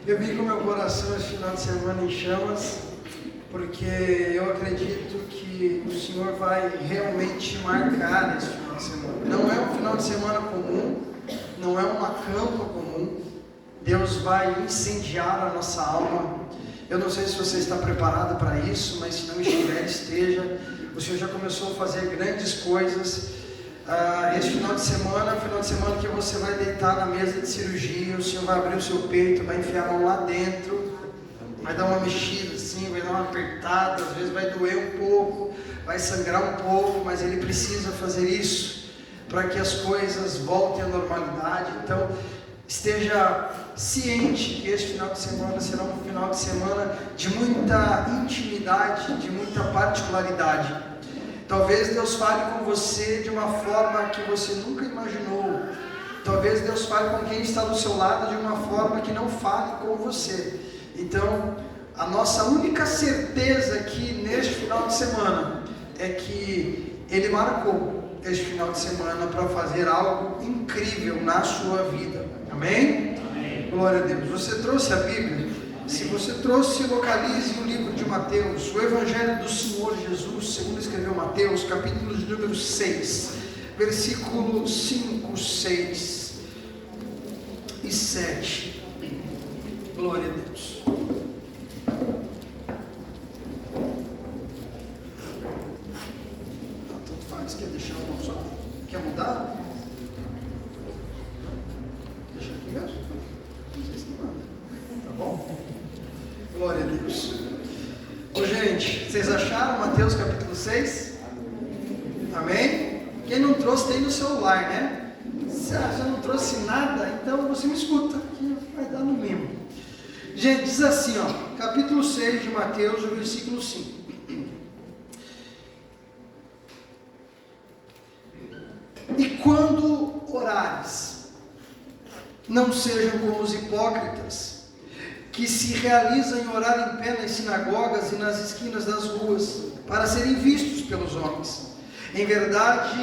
Eu vim com meu coração esse final de semana em chamas, porque eu acredito que o Senhor vai realmente marcar esse final de semana. Não é um final de semana comum, não é uma campa comum. Deus vai incendiar a nossa alma. Eu não sei se você está preparado para isso, mas se não estiver, esteja. O Senhor já começou a fazer grandes coisas. Esse final de semana é o final de semana que você vai deitar na mesa de cirurgia. O Senhor vai abrir o seu peito, vai enfiar a mão lá dentro, vai dar uma mexida assim, vai dar uma apertada, às vezes vai doer um pouco, vai sangrar um pouco, mas Ele precisa fazer isso para que as coisas voltem à normalidade. Então, esteja ciente que este final de semana será um final de semana de muita intimidade, de muita particularidade. Talvez Deus fale com você de uma forma que você nunca imaginou. Talvez Deus fale com quem está do seu lado de uma forma que não fale com você. Então, a nossa única certeza aqui neste final de semana é que Ele marcou este final de semana para fazer algo incrível na sua vida. Amém? Amém. Glória a Deus. Você trouxe a Bíblia? Se você trouxe, localize o livro de Mateus, o Evangelho do Senhor Jesus, segundo escreveu Mateus, capítulo de número 6, versículo 5, 6 e 7. Glória a Deus. Tanto faz, quer deixar uma só? Quer mudar? Deixa aqui mesmo? Não sei se manda. Tá bom? Glória a Deus. Ô, gente, vocês acharam Mateus capítulo 6? Amém? Quem não trouxe tem no celular, né? Se você não trouxe nada, então você me escuta, que vai dar no mesmo. Gente, diz assim, ó, capítulo 6 de Mateus, o versículo 5. E quando orares, não sejam como os hipócritas, que se realizam em orar em pé nas sinagogas e nas esquinas das ruas, para serem vistos pelos homens. Em verdade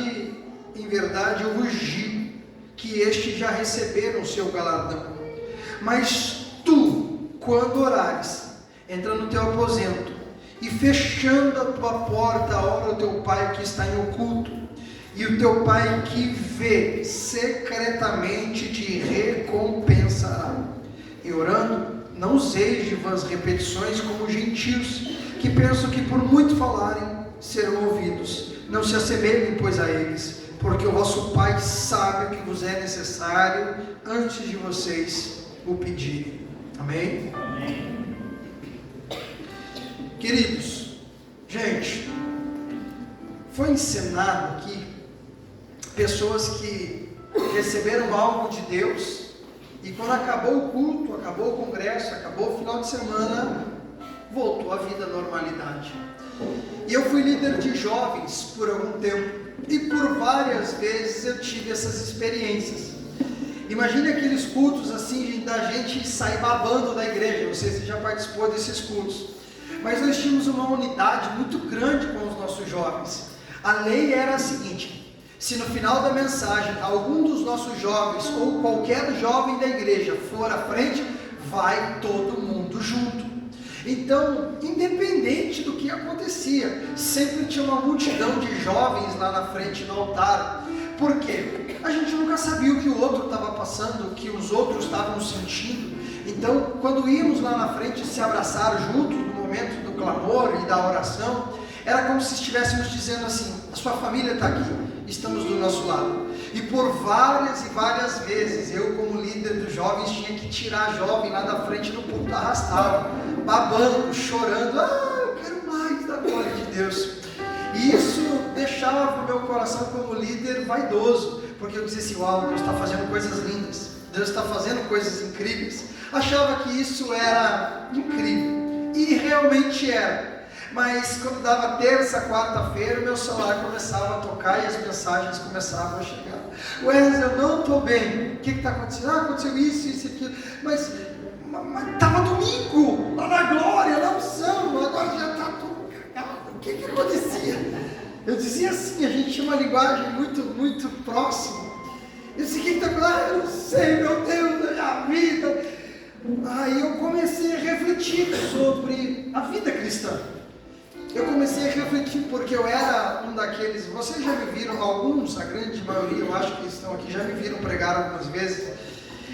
eu vos digo, que estes já receberam o seu galardão. Mas tu, quando orares, entra no teu aposento, e fechando a tua porta, ora ao teu Pai que está em oculto, e o teu Pai que vê secretamente te recompensará. E orando, não useis de vãs repetições como os gentios, que pensam que por muito falarem serão ouvidos. Não se assemelhem, pois, a eles, porque o vosso Pai sabe o que vos é necessário antes de vocês o pedirem. Amém? Amém. Queridos, gente, foi ensinado aqui pessoas que receberam algo de Deus, e quando acabou o culto, acabou o congresso, acabou o final de semana, voltou à vida à normalidade. E eu fui líder de jovens por algum tempo, e por várias vezes eu tive essas experiências. Imagine aqueles cultos assim, da gente sair babando da igreja. Não sei se você já participou desses cultos, mas nós tínhamos uma unidade muito grande com os nossos jovens. A lei era a seguinte: se no final da mensagem algum dos nossos jovens ou qualquer jovem da igreja for à frente, vai todo mundo junto. Então, independente do que acontecia, sempre tinha uma multidão de jovens lá na frente do altar. Por quê? A gente nunca sabia o que o outro estava passando, o que os outros estavam sentindo. Então, quando íamos lá na frente se abraçar junto no momento do clamor e da oração, era como se estivéssemos dizendo assim: a sua família está aqui, estamos do nosso lado. E por várias e várias vezes, eu como líder dos jovens tinha que tirar jovem lá da frente do púlpito, arrastava, babando, chorando: eu quero mais da glória de Deus. E isso deixava o meu coração como líder vaidoso, porque eu dizia assim: uau, Deus está fazendo coisas lindas, Deus está fazendo coisas incríveis. Achava que isso era incrível, e realmente era. Mas quando dava terça, quarta-feira, o meu celular começava a tocar e as mensagens começavam a chegar: Wesley, eu não estou bem, o que está acontecendo? Aconteceu isso, isso e aquilo. Mas estava domingo, lá na glória, na unção, agora já está tudo cagado. O que acontecia? Eu dizia assim, a gente tinha uma linguagem muito próxima. Eu disse: o que está acontecendo? Eu não sei, meu Deus, da minha vida. Aí eu refletir sobre a vida cristã. Eu comecei a refletir porque eu era um daqueles, vocês já me viram, alguns, a grande maioria, eu acho que estão aqui, já me viram pregar algumas vezes,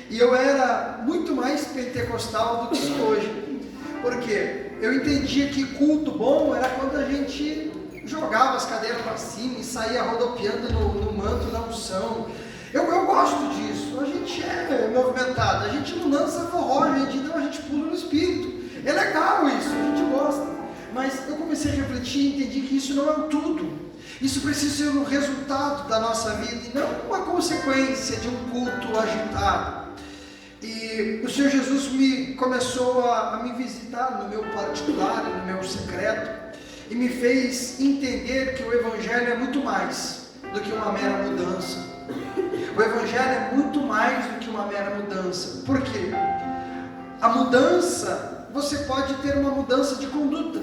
e eu era muito mais pentecostal do que sou hoje, porque eu entendia que culto bom era quando a gente jogava as cadeiras para cima e saía rodopiando no manto da unção. Eu gosto disso, a gente é movimentado, a gente não dança forró, a gente pula no espírito, é legal isso, a gente gosta. Mas eu comecei a refletir e entendi que isso não é o tudo. Isso precisa ser um resultado da nossa vida e não uma consequência de um culto agitado. E o Senhor Jesus começou a me visitar no meu particular, no meu secreto, e me fez entender que o Evangelho é muito mais do que uma mera mudança. O Evangelho é muito mais do que uma mera mudança. Por quê? A mudança, você pode ter uma mudança de conduta.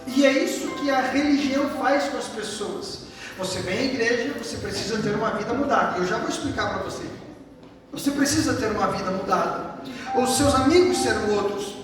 E é isso que a religião faz com as pessoas. Você vem à igreja, você precisa ter uma vida mudada. Eu já vou explicar para você. Você precisa ter uma vida mudada. Os seus amigos serão outros.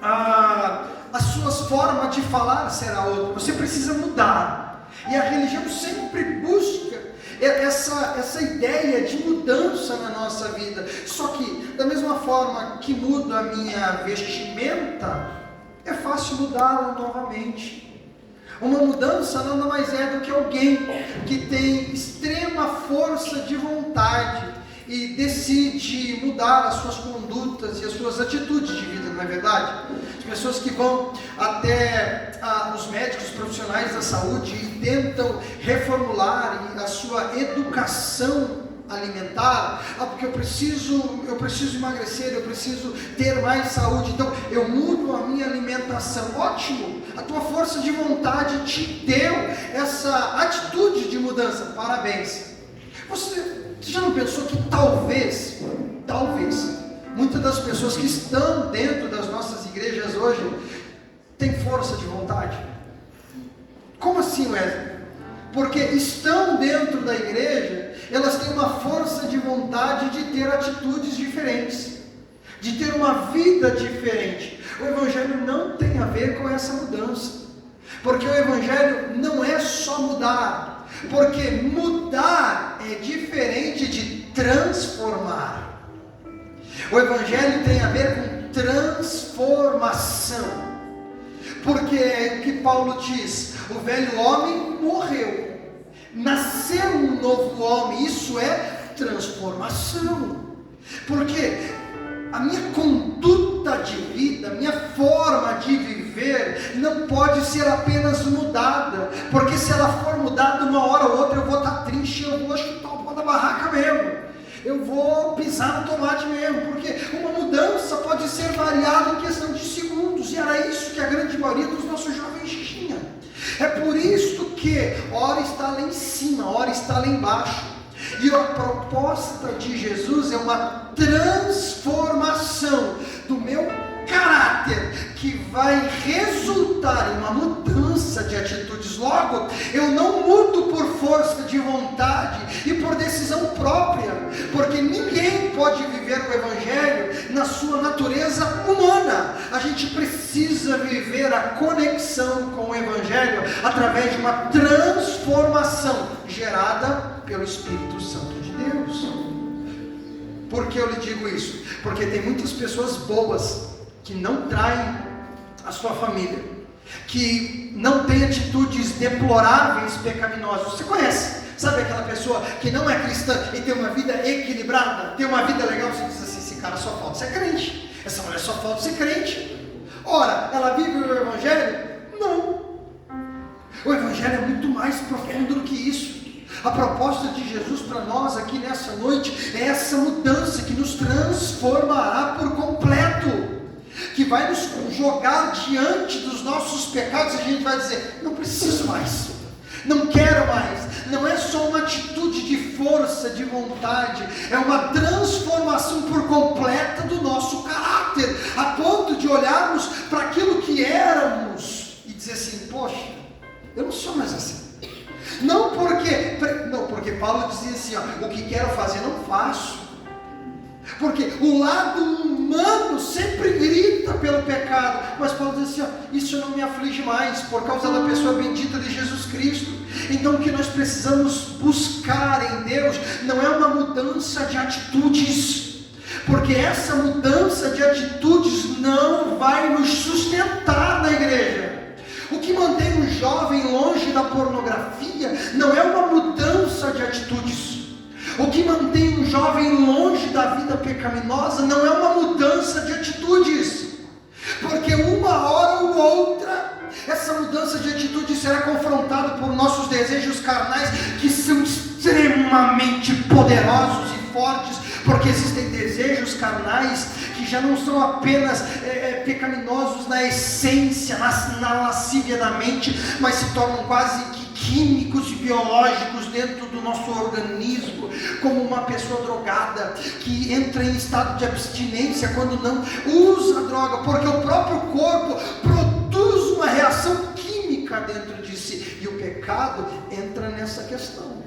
As suas formas de falar será outra. Você precisa mudar. E a religião sempre busca essa ideia de mudança na nossa vida. Só que, da mesma forma que mudo a minha vestimenta, é fácil mudá-la novamente. Uma mudança nada mais é do que alguém que tem extrema força de vontade e decide mudar as suas condutas e as suas atitudes de vida, não é verdade? As pessoas que vão até os médicos profissionais da saúde e tentam reformular a sua educação alimentar, porque eu preciso emagrecer, eu preciso ter mais saúde, então eu mudo a minha alimentação. Ótimo, a tua força de vontade te deu essa atitude de mudança, parabéns. Você já não pensou que talvez, muitas das pessoas que estão dentro das nossas igrejas hoje têm força de vontade? Como assim, Wesley? Porque estão dentro da igreja, elas têm uma força de vontade de ter atitudes diferentes, de ter uma vida diferente. O Evangelho não tem a ver com essa mudança, porque o Evangelho não é só mudar, porque mudar é diferente de transformar. O Evangelho tem a ver com transformação, porque é o que Paulo diz: o velho homem morreu, nasceu um novo homem. Isso é transformação, porque a minha conduta de vida, a minha forma de viver não pode ser apenas mudada, porque se ela for mudada uma hora ou outra eu vou estar triste, eu vou chutar o pau da barraca mesmo, eu vou pisar no tomate mesmo, porque uma mudança pode ser variada em questão de segundos, e era isso que a grande maioria dos nossos jovens tinha. É por isso que hora está lá em cima, hora está lá embaixo. E a proposta de Jesus é uma transformação do meu caráter, que vai resultar em uma mudança de atitudes. Logo, eu não mudo por força de vontade e por decisão própria, porque ninguém pode viver o Evangelho na sua natureza humana. A gente precisa viver a conexão com o Evangelho através de uma transformação gerada pelo Espírito Santo de Deus. Por que eu lhe digo isso? Porque tem muitas pessoas boas que não traem a sua família, que não tem atitudes deploráveis, pecaminosas. Você conhece? Sabe aquela pessoa que não é cristã e tem uma vida equilibrada, tem uma vida legal? Você diz assim: esse cara só falta ser crente, essa mulher só falta ser crente. Ora, ela vive o Evangelho? Não. O Evangelho é muito mais profundo do que isso. A proposta de Jesus para nós aqui nessa noite é essa mudança que nos transformará por completo, que vai nos jogar diante dos nossos pecados e a gente vai dizer: não preciso mais, não quero mais. Não é só uma atitude de força de vontade, é uma transformação por completa do nosso caráter, a ponto de olharmos para aquilo que éramos e dizer assim: poxa, eu não sou mais assim. Não porque Paulo dizia assim: ó, o que quero fazer não faço. Porque o lado humano sempre grita pelo pecado, mas Paulo diz assim, ó, isso não me aflige mais, por causa da pessoa bendita de Jesus Cristo. Então o que nós precisamos buscar em Deus não é uma mudança de atitudes, porque essa mudança de atitudes não vai nos sustentar na igreja. O que mantém um jovem longe da pornografia não é uma mudança de atitudes. O que mantém um jovem longe da vida pecaminosa não é uma mudança de atitudes, porque uma hora ou outra, essa mudança de atitude será confrontada por nossos desejos carnais, que são extremamente poderosos e fortes, porque existem desejos carnais que já não são apenas pecaminosos na essência, na lascívia da mente, mas se tornam quase que químicos e biológicos dentro do nosso organismo, como uma pessoa drogada que entra em estado de abstinência quando não usa droga, porque o próprio corpo produz uma reação química dentro de si, e o pecado entra nessa questão.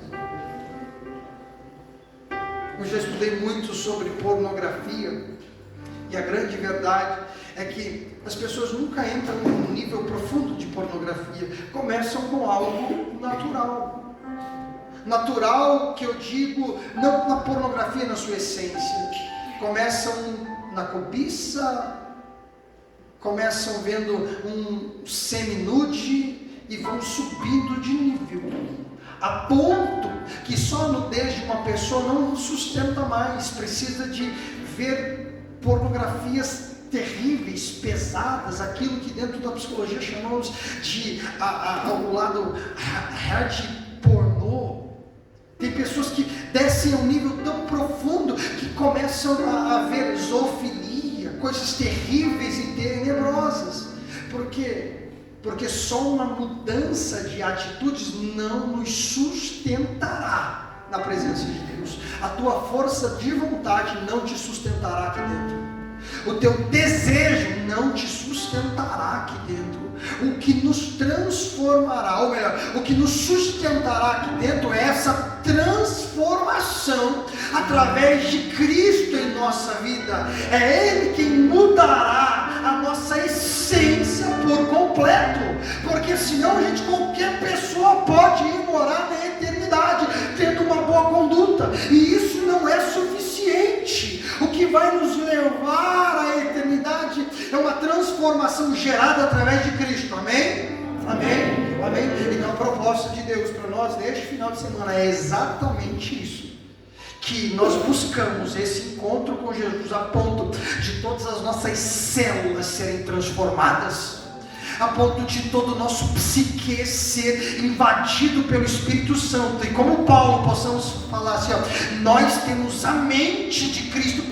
Eu já estudei muito sobre pornografia, e a grande verdade é que as pessoas nunca entram num nível profundo de pornografia, começam com algo natural. Natural, que eu digo, não na pornografia na sua essência. Começam na cobiça, começam vendo um semi-nude e vão subindo de nível, a ponto que só a nudez de uma pessoa não sustenta mais, precisa de ver pornografias terríveis, pesadas, aquilo que dentro da psicologia chamamos de o lado hard pornô. Tem pessoas que descem a um nível tão profundo que começam a ver zoofilia, coisas terríveis e tenebrosas. Por quê? Porque só uma mudança de atitudes não nos sustentará na presença de Deus. A tua força de vontade não te sustentará aqui dentro. O teu desejo não te sustentará aqui dentro. O que nos transformará, ou melhor, o que nos sustentará aqui dentro é essa transformação através de Cristo em nossa vida. É Ele quem mudará a nossa essência por completo, porque senão qualquer pessoa pode ir morar na eternidade tendo uma boa conduta, e isso não é suficiente. O que vai nos levar à eternidade é uma transformação gerada através de Cristo. Amém? Amém? Amém? Então a proposta de Deus para nós neste final de semana é exatamente isso, que nós buscamos esse encontro com Jesus a ponto de todas as nossas células serem transformadas, a ponto de todo o nosso psique ser invadido pelo Espírito Santo, e como Paulo possamos falar assim, nós temos a mente de Cristo.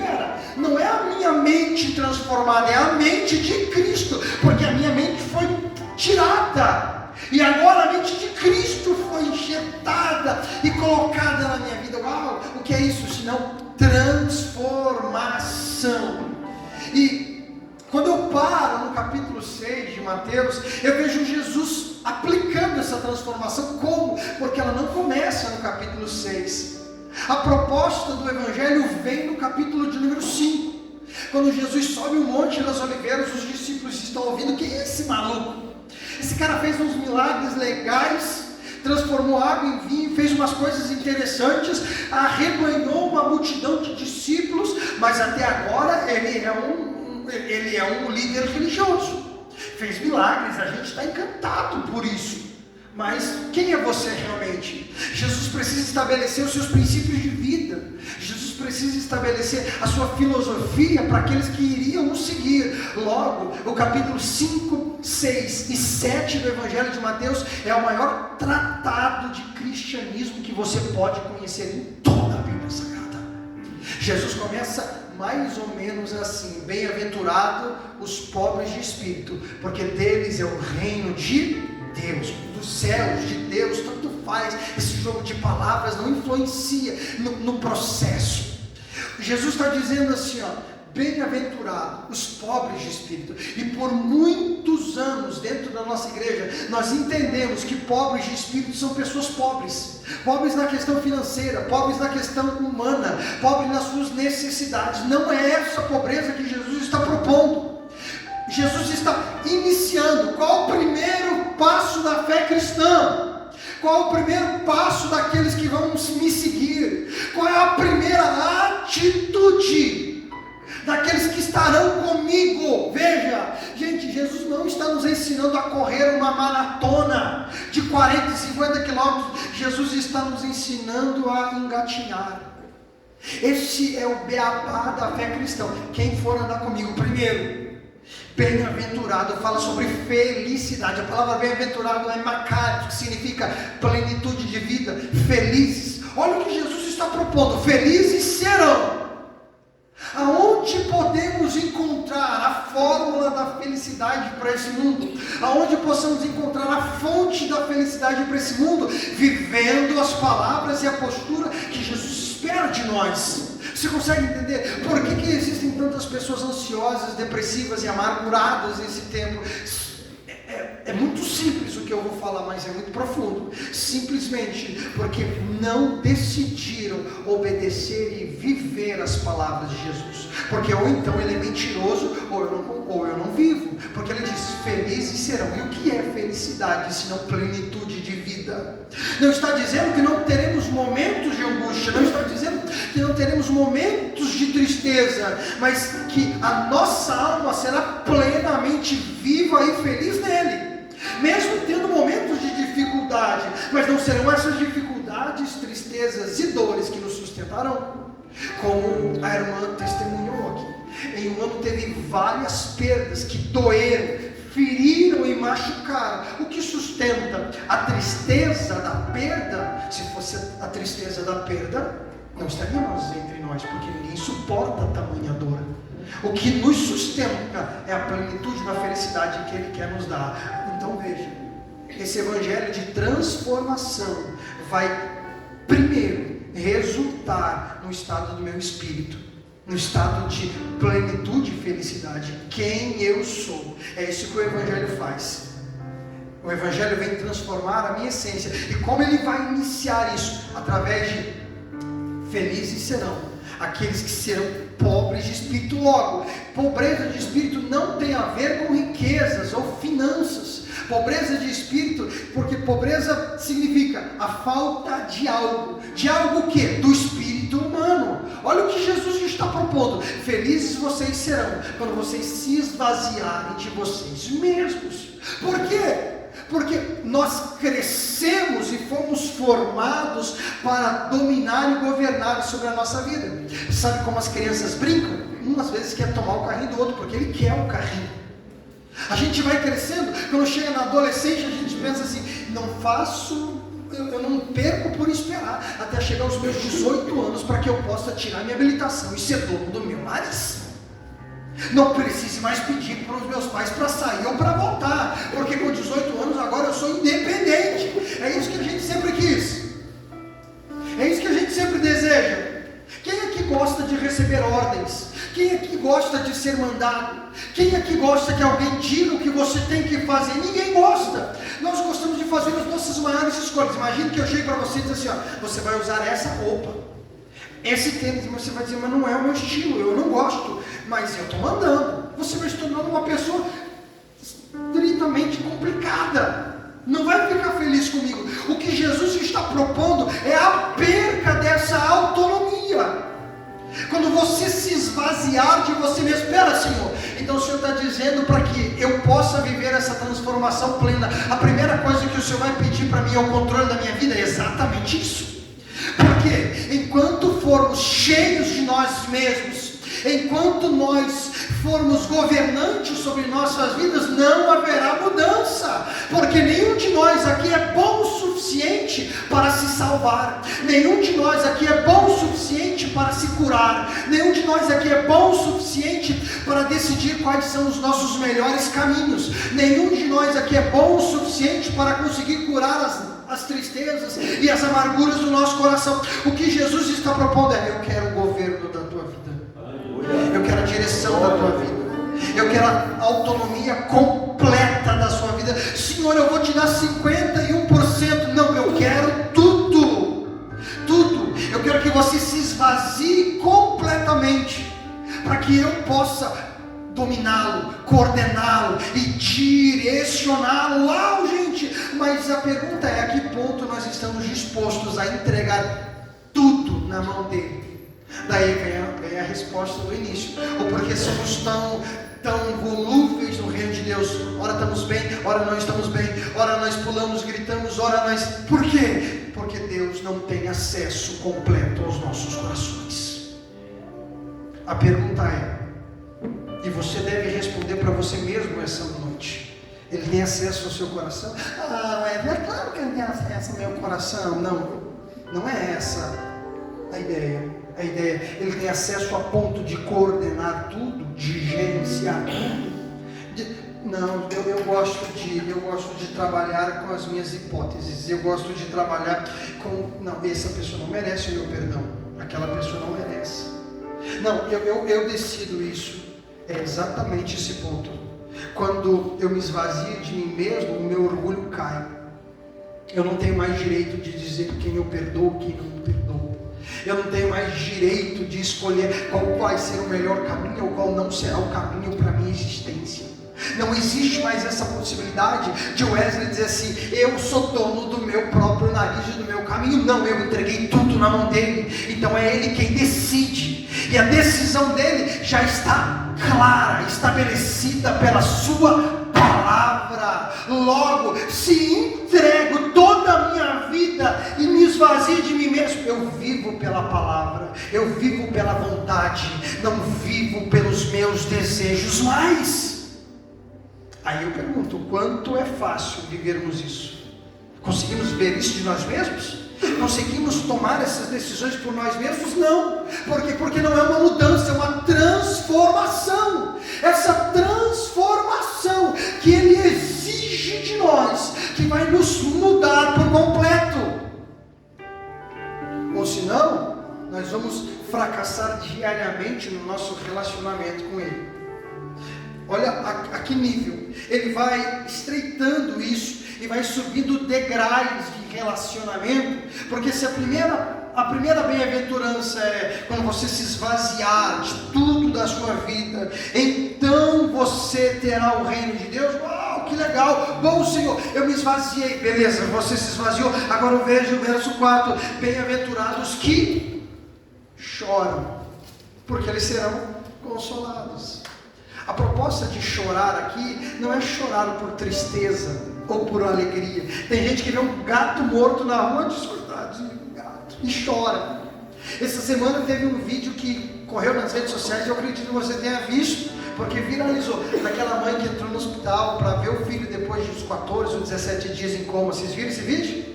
Não é a minha mente transformada, é a mente de Cristo, porque a minha mente foi tirada, e agora a mente de Cristo foi injetada e colocada na minha vida. Uau, o que é isso senão transformação? E quando eu paro no capítulo 6 de Mateus, eu vejo Jesus aplicando essa transformação. Como? Porque ela não começa no capítulo 6. A proposta do Evangelho vem no capítulo de número 5. Quando Jesus sobe o Monte das Oliveiras, os discípulos estão ouvindo: quem é esse maluco? Esse cara fez uns milagres legais, transformou água em vinho, fez umas coisas interessantes, arrebanhou uma multidão de discípulos, mas até agora ele é um líder religioso, fez milagres, a gente está encantado por isso, mas quem é você realmente? Jesus precisa estabelecer os seus princípios de vida, Jesus precisa estabelecer a sua filosofia para aqueles que iriam o seguir. Logo, o capítulo 5, 6 e 7 do Evangelho de Mateus é o maior tratado de cristianismo que você pode conhecer em toda a Bíblia Sagrada. Jesus começa mais ou menos assim: bem-aventurado os pobres de espírito, porque deles é o reino de Deus, dos céus, de Deus. Tanto faz, esse jogo de palavras não influencia no processo. Jesus está dizendo assim, bem-aventurado os pobres de espírito. E por muitos anos dentro da nossa igreja, nós entendemos que pobres de espírito são pessoas pobres. Pobres na questão financeira, pobres na questão humana, pobres nas suas necessidades. Não é essa pobreza que Jesus está propondo. Jesus está iniciando. Qual o primeiro passo da fé cristã? Qual o primeiro passo daqueles que vão me seguir? Qual é a primeira atitude daqueles que estarão comigo? Veja, gente, Jesus não está nos ensinando a correr uma maratona de 40 e 50 quilômetros. Jesus está nos ensinando a engatinhar. Esse é o beabá da fé cristã. Quem for andar comigo primeiro, bem-aventurado, fala sobre felicidade. A palavra bem-aventurado é macarios, que significa plenitude de vida, felizes. Olha o que Jesus está propondo: felizes serão. Aonde podemos encontrar a fórmula da felicidade para esse mundo? Aonde possamos encontrar a fonte da felicidade para esse mundo? Vivendo as palavras e a postura que Jesus espera de nós. Você consegue entender por que existem tantas pessoas ansiosas, depressivas e amarguradas nesse tempo? É muito simples o que eu vou falar, mas é muito profundo. Simplesmente porque não decidiram obedecer e viver as palavras de Jesus. Porque ou então ele é mentiroso, ou eu não vivo. Porque ele diz: felizes serão. E o que é felicidade se não plenitude de vida? Não está dizendo que não teremos momentos de angústia, não está dizendo que não teremos momentos de tristeza, mas que a nossa alma será plenamente viva e feliz nele. Mesmo tendo momentos de dificuldade, mas não serão essas dificuldades, tristezas e dores que nos sustentarão. Como a irmã testemunhou aqui, em um ano teve várias perdas que doeram, feriram e machucaram. O que sustenta a tristeza da perda? Se fosse a tristeza da perda, não estaríamos entre nós, porque ninguém suporta tamanha dor. O que nos sustenta é a plenitude da felicidade que Ele quer nos dar. Então veja, esse evangelho de transformação vai primeiro resultar no estado do meu espírito, no estado de plenitude e felicidade. Quem eu sou, é isso que o evangelho faz. O evangelho vem transformar a minha essência. E como ele vai iniciar isso? Através de felizes serão aqueles que serão pobres de espírito. Logo, pobreza de espírito não tem a ver com riquezas ou finanças. Pobreza de espírito, porque pobreza significa a falta de algo. De algo o quê? Do espírito humano. Olha o que Jesus está propondo: felizes vocês serão quando vocês se esvaziarem de vocês mesmos. Por quê? Porque nós crescemos e fomos formados para dominar e governar sobre a nossa vida. Sabe como as crianças brincam? Um às vezes quer tomar o carrinho do outro, porque ele quer o carrinho. A gente vai crescendo, quando chega na adolescência a gente pensa assim: eu não perco por esperar até chegar aos meus 18 anos para que eu possa tirar minha habilitação e ser dono do meu nariz. Não precise mais pedir para os meus pais para sair ou para voltar, porque com 18 anos agora eu sou independente. É isso que a gente sempre quis, é isso que a gente sempre deseja. Quem é que gosta de receber ordens? Quem é que gosta de ser mandado? Quem é que gosta que alguém diga o que você tem que fazer? Ninguém gosta. Nós gostamos de fazer as nossas maiores escolhas. Imagina que eu chego para você e diz assim: ó, você vai usar essa roupa, esse tênis. Você vai dizer: mas não é o meu estilo, eu não gosto, mas eu estou mandando. Você vai se tornando uma pessoa estritamente complicada. Não vai ficar feliz comigo. O que Jesus está propondo é a perca dessa autonomia. Quando você se esvaziar de você mesmo. Espera, Senhor, então o Senhor está dizendo para que eu possa viver essa transformação plena, a primeira coisa que o Senhor vai pedir para mim é o controle da minha vida. É exatamente isso. Porque enquanto formos cheios de nós mesmos, enquanto nós formos governantes sobre nossas vidas, não haverá mudança, porque nenhum de nós aqui é bom o suficiente para se salvar, nenhum de nós aqui é bom o suficiente para se curar, nenhum de nós aqui é bom o suficiente para decidir quais são os nossos melhores caminhos, nenhum de nós aqui é bom o suficiente para conseguir curar as tristezas e as amarguras do nosso coração. O que Jesus está propondo é: eu quero o governo da tua vida. eu quero a direção da tua vida, eu quero a autonomia completa da sua vida. Senhor, eu vou te dar 51%, não, eu quero tudo, tudo. Eu quero que você se esvazie completamente, para que eu possa dominá-lo, coordená-lo e direcioná-lo. Uau, gente! Mas a pergunta é: a que ponto nós estamos dispostos a entregar tudo na mão dele? Daí vem a resposta do início. Ou porque somos tão volúveis no reino de Deus, ora estamos bem, ora não estamos bem, ora nós pulamos, gritamos, ora nós... Por quê? Porque Deus não tem acesso completo aos nossos corações. A pergunta é, e você deve responder para você mesmo essa noite: Ele tem acesso ao seu coração? É claro que Ele tem acesso ao meu coração. Não é essa a ideia. A ideia, Ele tem acesso a ponto de coordenar tudo, de gerenciar tudo. Eu gosto de trabalhar com as minhas hipóteses. Eu gosto de trabalhar com... Não, essa pessoa não merece o meu perdão. Aquela pessoa não merece. Não, eu decido isso. É exatamente esse ponto. Quando eu me esvazio de mim mesmo, o meu orgulho cai. Eu não tenho mais direito de dizer quem eu perdoo, quem não me perdoo. Eu não tenho mais direito de escolher qual vai ser o melhor caminho ou qual não será o caminho para a minha existência. Não existe mais essa possibilidade de Wesley dizer assim: eu sou dono do meu próprio nariz e do meu caminho. Não, eu entreguei tudo na mão dele. Então é ele quem decide. E a decisão dele já está clara, estabelecida pela sua palavra. Logo, se entrego toda a minha vida e me esvazio de mim mesmo, eu vivo pela palavra, eu vivo pela vontade, não vivo pelos meus desejos mais. Aí eu pergunto: quanto é fácil vivermos isso? Conseguimos ver isso de nós mesmos? Conseguimos tomar essas decisões por nós mesmos? Não. Por quê? Porque não é uma mudança, é uma transformação. Essa transformação que Ele exige de nós, que vai nos mudar por completo. Ou senão, nós vamos fracassar diariamente no nosso relacionamento com Ele. Olha a que nível. Ele vai estreitando isso e vai subindo degraus de relacionamento, porque se a primeira bem-aventurança é quando você se esvaziar de tudo da sua vida, então você terá o reino de Deus. Uau, que legal! Bom, Senhor, eu me esvaziei. Beleza, você se esvaziou. Agora eu vejo o verso 4: bem-aventurados que choram, porque eles serão consolados. A proposta de chorar aqui não é chorar por tristeza ou por alegria. Tem gente que vê um gato morto na rua, diz: coitadinho, um gato, e chora. Essa semana teve um vídeo que correu nas redes sociais, eu acredito que você tenha visto, porque viralizou, daquela mãe que entrou no hospital para ver o filho depois de uns 14 ou 17 dias em coma. Vocês viram esse vídeo?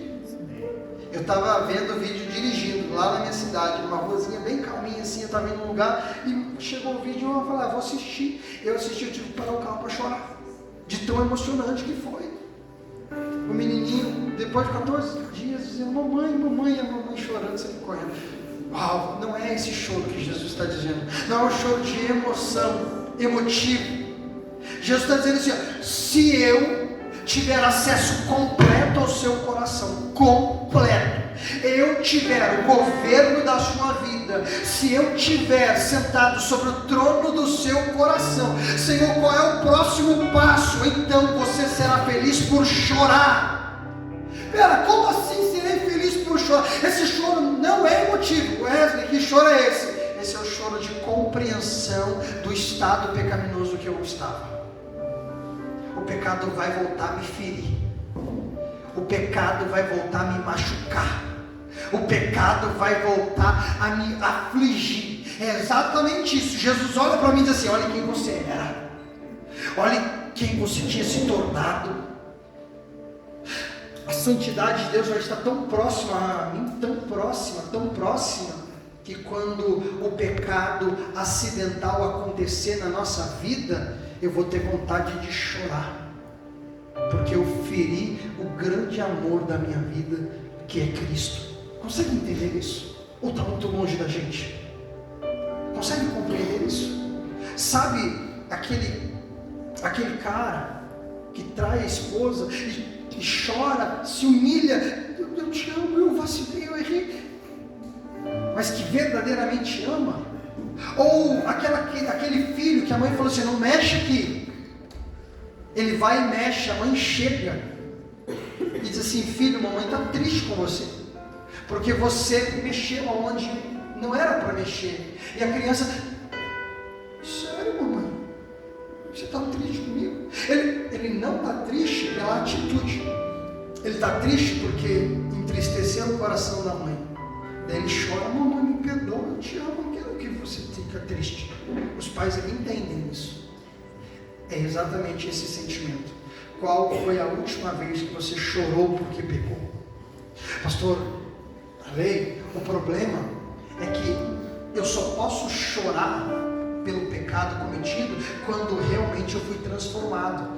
Eu estava vendo o vídeo dirigindo lá na minha cidade, numa ruazinha bem calminha assim, eu estava indo num lugar e chegou o vídeo e eu falei: vou assistir. Eu assisti, eu tive que parar o carro para chorar, de tão emocionante que foi. O menininho, depois de 14 dias, dizendo: mamãe, mamãe, e a mamãe chorando, sempre correndo. Uau, não é esse choro que Jesus está dizendo, não é um choro de emoção, emotivo. Jesus está dizendo assim: ó, se eu tiver acesso completo ao seu coração, completo, eu tiver o governo da sua vida, se eu tiver sentado sobre o trono do seu coração, Senhor, qual é o próximo passo? Então você será feliz por chorar. Pera, como assim serei feliz por chorar? Esse choro não é emotivo. Wesley, que choro é esse? Esse é o choro de compreensão do estado pecaminoso que eu estava. O pecado vai voltar a me ferir, o pecado vai voltar a me machucar, o pecado vai voltar a me afligir. É exatamente isso. Jesus olha para mim e diz assim: olha quem você era, olha quem você tinha se tornado. A santidade de Deus já está tão próxima a mim, tão próxima, que quando o pecado acidental acontecer na nossa vida, eu vou ter vontade de chorar, porque eu feri o grande amor da minha vida, que é Cristo. Consegue entender isso? Ou está muito longe da gente? Consegue compreender isso? Sabe aquele cara que trai a esposa e chora, se humilha, eu te amo, eu vacilei, eu errei, mas que verdadeiramente ama? Ou aquele filho que a mãe falou assim, não mexe aqui, ele vai e mexe, a mãe chega e diz assim, filho, mamãe está triste com você, porque você mexeu aonde não era para mexer, e a criança, sério mamãe, você está triste comigo? Ele não está triste pela atitude, ele está triste porque entristeceu o coração da mãe. Daí ele chora, mamãe me perdoa, eu te amo, não quero que você fique triste. Os pais entendem isso. É exatamente esse sentimento. Qual foi a última vez que você chorou porque pecou? Pastor, o problema é que eu só posso chorar pelo pecado cometido quando realmente eu fui transformado.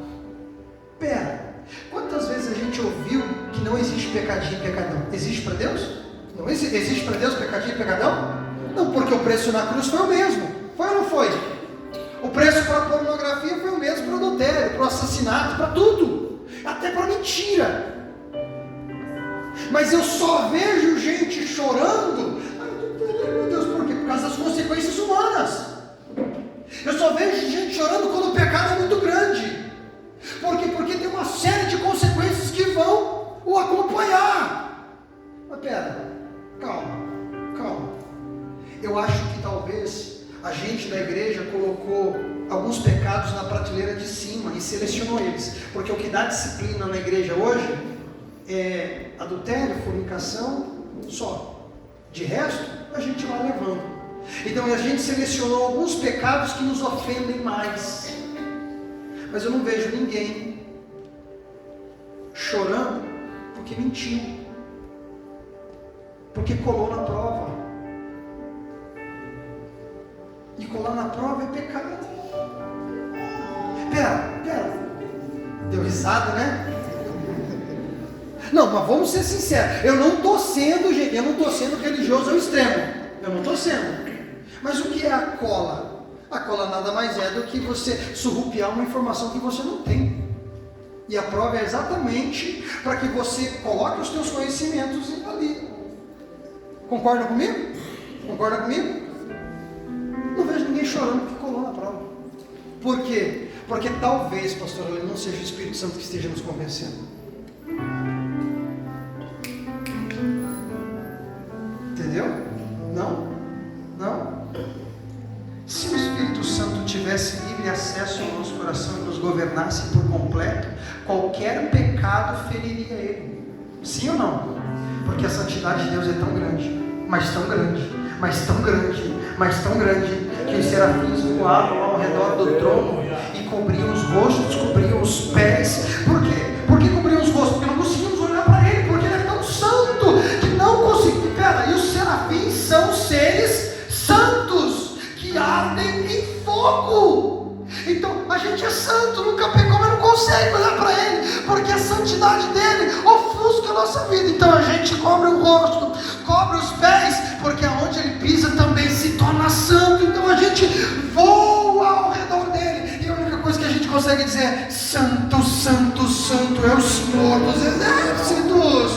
Pera, quantas vezes a gente ouviu que não existe pecadinho e pecadão? Existe para Deus? Não existe para Deus pecadinho e pecadão? Não, porque o preço na cruz foi o mesmo. Foi ou não foi? O preço para a pornografia foi o mesmo para o adultério, para o assassinato, para tudo. Até para mentira. Mas eu só vejo gente chorando. Meu Deus, por quê? Por causa das consequências humanas. Eu só vejo gente chorando quando o pecado é muito grande. Por quê? Porque tem uma série de consequências que vão o acompanhar. Mas pera, calma. Eu acho que talvez a gente da igreja colocou alguns pecados na prateleira de cima e selecionou eles. Porque o que dá disciplina na igreja hoje é adultério, fornicação, só. De resto, a gente vai levando. Então a gente selecionou alguns pecados que nos ofendem mais. Mas eu não vejo ninguém chorando porque mentiu, porque colou na prova. E colar na prova é pecado. Pera, deu risada, né? Não, mas vamos ser sinceros, eu não estou sendo religioso ao extremo, eu não estou sendo. Mas o que é a cola? A cola nada mais é do que você surrupiar uma informação que você não tem. E a prova é exatamente para que você coloque os seus conhecimentos ali. Concorda comigo? Não vejo ninguém chorando que colou na prova. Por quê? Porque talvez, pastor, ele não seja o Espírito Santo que esteja nos convencendo. Entendeu? Não. Se o Espírito Santo tivesse livre acesso ao nosso coração e nos governasse por completo, qualquer pecado feriria ele. Sim ou não? Porque a santidade de Deus é tão grande, mas tão grande, que os serafins voavam ao redor do trono e cobriam os rostos, cobriam os pés. Por quê? Por que cobriam os rostos? Porque não conseguimos olhar para ele, porque ele é tão santo que não conseguimos. E os serafins são seres santos que ardem em fogo. Então a gente é santo, nunca pecou, mas não consegue olhar para ele, porque a santidade dele ofusca a nossa vida. Então a gente cobre o rosto, cobre os pés, porque aonde ele pisa também se torna santo. Então a gente voa ao redor dele, e a única coisa que a gente consegue dizer é: santo, santo, santo é o Senhor dos exércitos.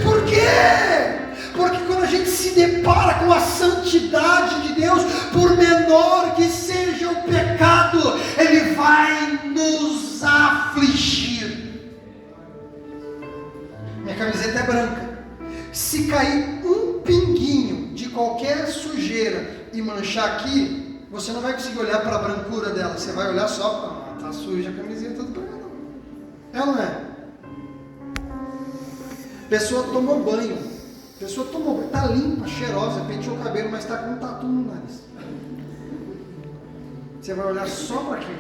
Por quê? Porque quando a gente se depara com a santidade de Deus, por menor que seja o pecado, ele vai nos afligir. Minha camiseta é branca. Se cair um pinguinho de qualquer sujeira e manchar aqui, você não vai conseguir olhar para a brancura dela. Você vai olhar só para, tá suja a camiseta do branco. É ou não é? Pessoa tomou banho. Está limpa, cheirosa, penteou o cabelo, mas está com um tatu no nariz. Você vai olhar só para aqui.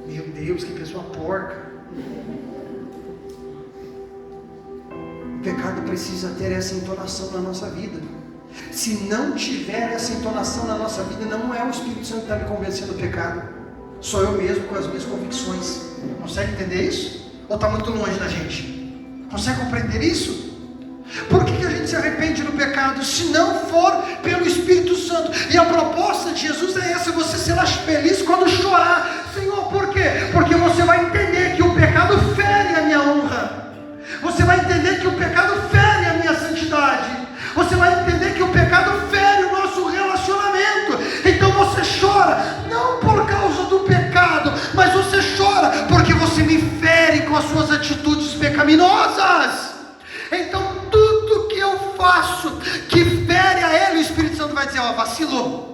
Meu Deus, que pessoa porca. O pecado precisa ter essa entonação na nossa vida. Se não tiver essa entonação na nossa vida, não é o Espírito Santo que está me convencendo do pecado. Sou eu mesmo com as minhas convicções. Consegue entender isso? Ou está muito longe da gente? Consegue compreender isso? Por que a gente gente se arrepende do pecado, se não for pelo Espírito Santo. E a proposta de Jesus é essa: você será feliz quando chorar. Senhor, por quê? Porque você vai entender que o pecado fere a minha honra. Você vai entender que o pecado fere a minha santidade. Você vai entender que o pecado fere o nosso relacionamento. Então você chora, não por causa do pecado, mas você chora porque você me fere com as suas atitudes pecaminosas. Então tudo que eu faço que fere a Ele, o Espírito Santo vai dizer: ó, vacilou.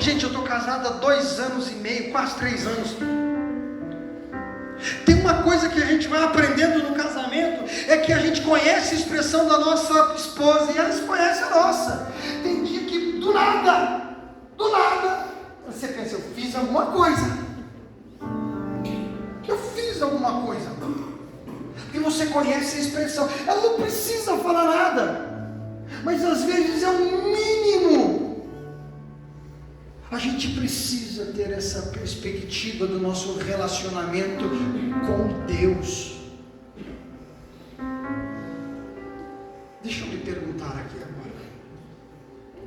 Gente, eu estou casado há 2 anos e meio, quase 3 anos. Tem uma coisa que a gente vai aprendendo no casamento, é que a gente conhece a expressão da nossa esposa e ela conhece a nossa. Tem dia que do nada, você pensa: eu fiz alguma coisa. Porque você conhece a expressão. Ela não precisa falar nada, mas às vezes é o mínimo. A gente precisa ter essa perspectiva do nosso relacionamento com Deus. Deixa eu me perguntar aqui agora.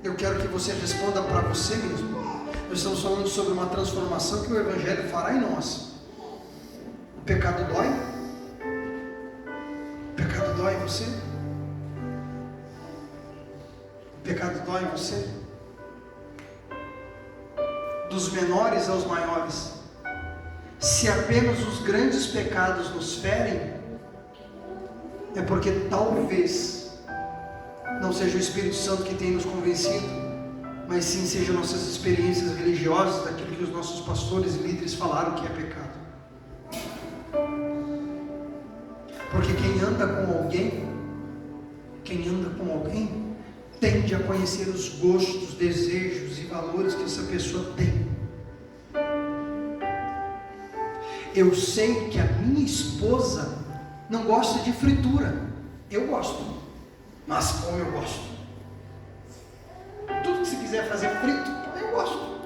Eu quero que você responda para você mesmo. Nós estamos falando sobre uma transformação que o Evangelho fará em nós. O pecado dói? O pecado dói em você? O pecado dói em você? Dos menores aos maiores. Se apenas os grandes pecados nos ferem, é porque talvez não seja o Espírito Santo que tem nos convencido, mas sim sejam nossas experiências religiosas, daquilo que os nossos pastores e líderes falaram que é pecado. Porque quem anda com alguém tende a conhecer os gostos, desejos e valores que essa pessoa tem. Eu sei que a minha esposa não gosta de fritura. Eu gosto, mas como eu gosto. Tudo que você quiser fazer frito, eu gosto.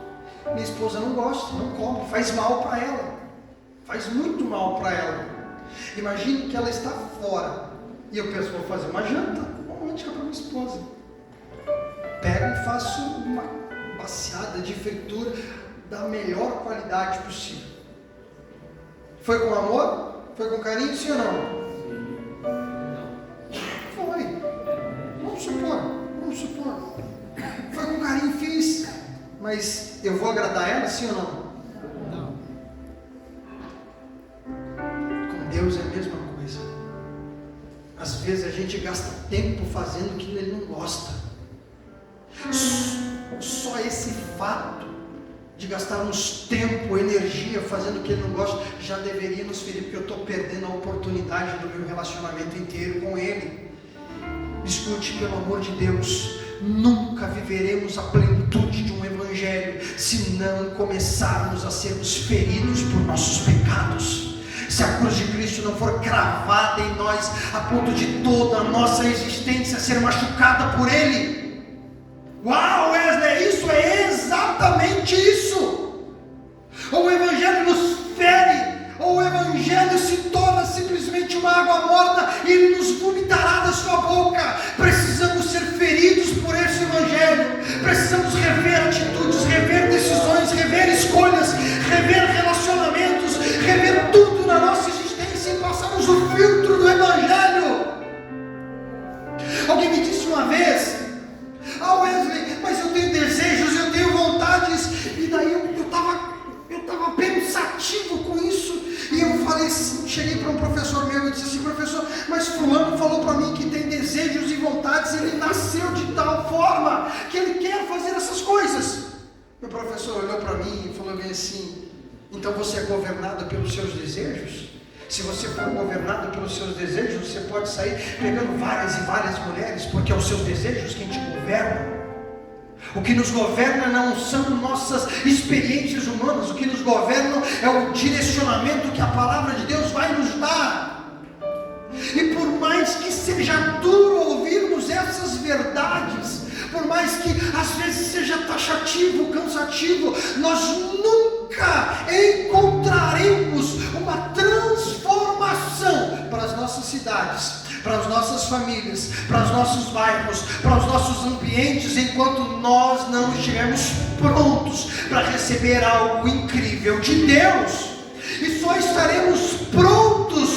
Minha esposa não gosta, não come, faz mal para ela. Faz muito mal para ela. Imagine que ela está fora e eu penso: vou fazer uma janta romântica para minha esposa. Pego e faço uma baciada de fritura da melhor qualidade possível. Foi com amor? Foi com carinho, sim ou não? Foi. Vamos supor. Foi com carinho, fiz. Mas eu vou agradar ela, sim ou não? Não. Com Deus é a mesma coisa. Às vezes a gente gasta tempo fazendo o que Ele não gosta. Só esse fato de gastarmos tempo, energia fazendo o que Ele não gosta, já deveria nos ferir, porque eu estou perdendo a oportunidade do meu relacionamento inteiro com Ele. Escute, pelo amor de Deus, nunca viveremos a plenitude de um Evangelho se não começarmos a sermos feridos por nossos pecados. Se a cruz de Cristo não for cravada em nós, a ponto de toda a nossa existência ser machucada por Ele. Uau, Wesley, isso é exatamente isso. Ou o Evangelho nos fere, ou o Evangelho se torna simplesmente uma água morna e Ele nos vomitará da sua boca. Precisamos ser feridos por esse Evangelho. Precisamos rever atitudes, rever decisões, rever escolhas, rever relacionamentos, rever tudo na nossa existência e passarmos o filtro do Evangelho. Alguém me disse uma vez: Wesley, mas eu tenho desejos, eu tenho vontades. E daí eu estava pensativo com isso. E eu falei assim, cheguei para um professor meu e disse assim: professor, mas fulano falou para mim que tem desejos e vontades. Ele nasceu de tal forma que ele quer fazer essas coisas. Meu professor olhou para mim e falou bem assim: então você é governado pelos seus desejos? Se você for governado pelos seus desejos, você pode sair pegando várias e várias mulheres, porque é os seus desejos quem te governam. O que nos governa não são nossas experiências humanas, o que nos governa é o direcionamento que a palavra de Deus vai nos dar. E por mais que seja duro ouvirmos essas verdades, por mais que às vezes seja taxativo, cansativo, nós nunca encontraremos uma transformação para as nossas cidades, para as nossas famílias, para as nossas bairros, para os nossos ambientes, enquanto nós não estivermos prontos para receber algo incrível de Deus. E só estaremos prontos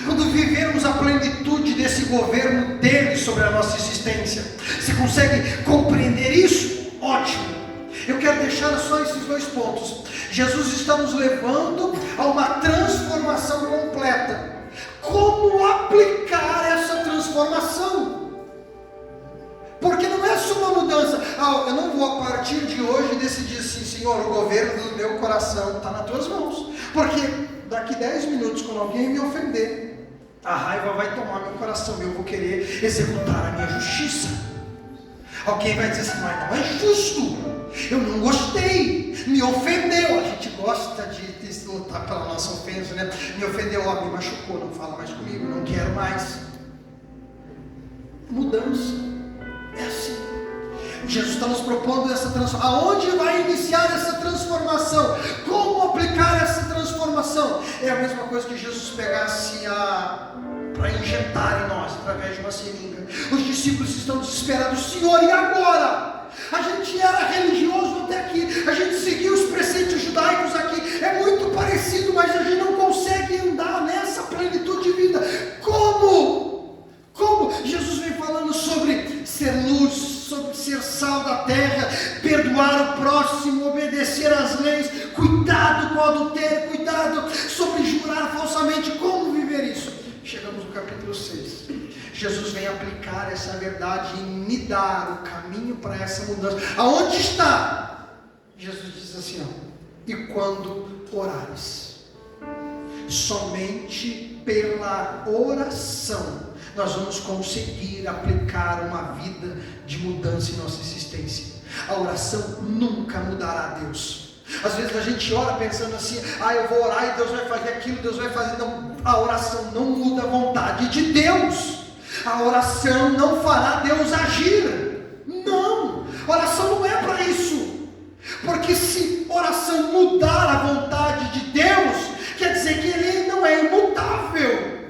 quando vivermos a plenitude desse governo dele sobre a nossa existência. Você consegue compreender isso? Ótimo! Eu quero deixar só esses 2 pontos. Jesus está nos levando a uma transformação completa. Como aplicar essa transformação? Porque não é só uma mudança. Eu não vou a partir de hoje decidir assim: Senhor, o governo do meu coração está nas tuas mãos. Porque daqui 10 minutos, quando alguém me ofender, a raiva vai tomar meu coração e eu vou querer executar a minha justiça. Alguém vai dizer assim: mas não é justo, eu não gostei, me ofendeu. A gente gosta de lutar pela nossa ofensa, né? Me ofendeu, me machucou, não fala mais comigo, não quero mais. Mudança é assim. Jesus está nos propondo essa transformação. Aonde vai iniciar essa transformação? Como aplicar essa transformação? É a mesma coisa que Jesus pegasse para injetar em nós através de uma seringa. Os discípulos estão desesperados: Senhor, e agora? A gente era religioso até aqui, a gente seguia os preceitos judaicos aqui, é muito parecido, mas a gente não consegue andar nessa plenitude de vida. Como? Jesus vem falando sobre ser luz, sobre ser sal da terra, perdoar o próximo, obedecer às leis, cuidado com o adultério, cuidado sobre jurar falsamente. Como viver isso? Chegamos no capítulo 6. Jesus vem aplicar essa verdade e me dar o caminho para essa mudança. Aonde está? Jesus diz assim: e quando orares, somente pela oração nós vamos conseguir aplicar uma vida de mudança em nossa existência. A oração nunca mudará Deus. Às vezes a gente ora pensando assim: eu vou orar e Deus vai fazer aquilo, Deus vai fazer. Não, a oração não muda a vontade de Deus. A oração não fará Deus agir. Não, oração não é para isso. Porque se oração mudar a vontade de Deus, quer dizer que Ele não é imutável.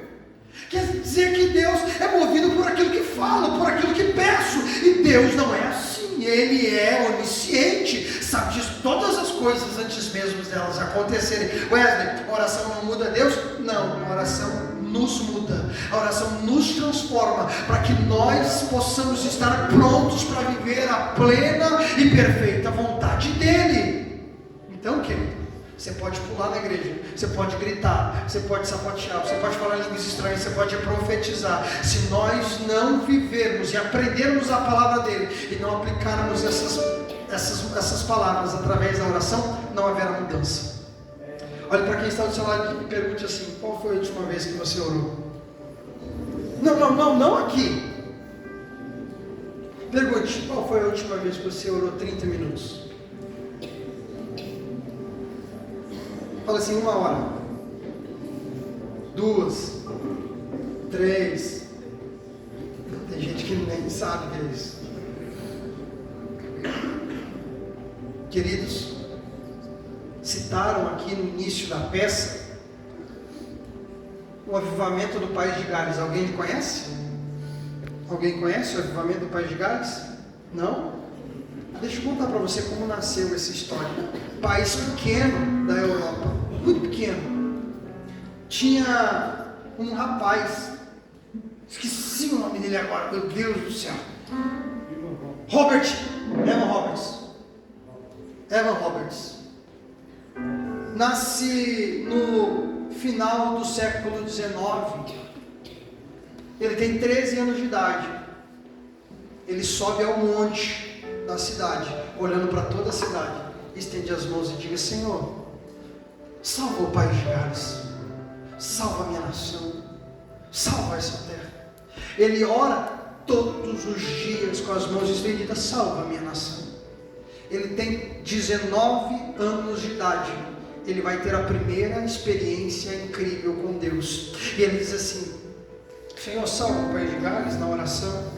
Quer dizer que Deus é movido por aquilo que falo, por aquilo que peço. E Deus não é assim. Ele é onisciente, sabe de todas as coisas antes mesmo delas acontecerem. Wesley, a oração não muda Deus? Não, a oração nos muda, a oração nos transforma, para que nós possamos estar prontos para viver a plena e perfeita vontade dEle. Então, querido, você pode pular na igreja, você pode gritar, você pode sapatear, você pode falar línguas estranhas, você pode profetizar. Se nós não vivermos e aprendermos a palavra dEle e não aplicarmos essas palavras através da oração, não haverá mudança. Olha para quem está do seu lado e pergunte assim: qual foi a última vez que você orou? Não aqui. Pergunte: qual foi a última vez que você orou 30 minutos? Fala assim: 1 hora, 2, 3. Tem gente que nem sabe o que é isso. Queridos, citaram aqui no início da peça o avivamento do País de Gales. Alguém conhece? Alguém conhece o avivamento do País de Gales? Não? Deixa eu contar para você como nasceu essa história. País pequeno da Europa, muito pequeno. Tinha um rapaz, esqueci o nome dele agora, meu Deus do céu. Evan Roberts. Nasce no final do século XIX. Ele tem 13 anos de idade. Ele sobe ao monte da cidade, olhando para toda a cidade, estende as mãos e diga: Senhor, salva o País de Gales, salva a minha nação, salva essa terra. Ele ora todos os dias com as mãos estendidas: salva a minha nação. Ele tem 19 anos de idade. Ele vai ter a primeira experiência incrível com Deus. E ele diz assim: Senhor, salva o País de Gales, na oração.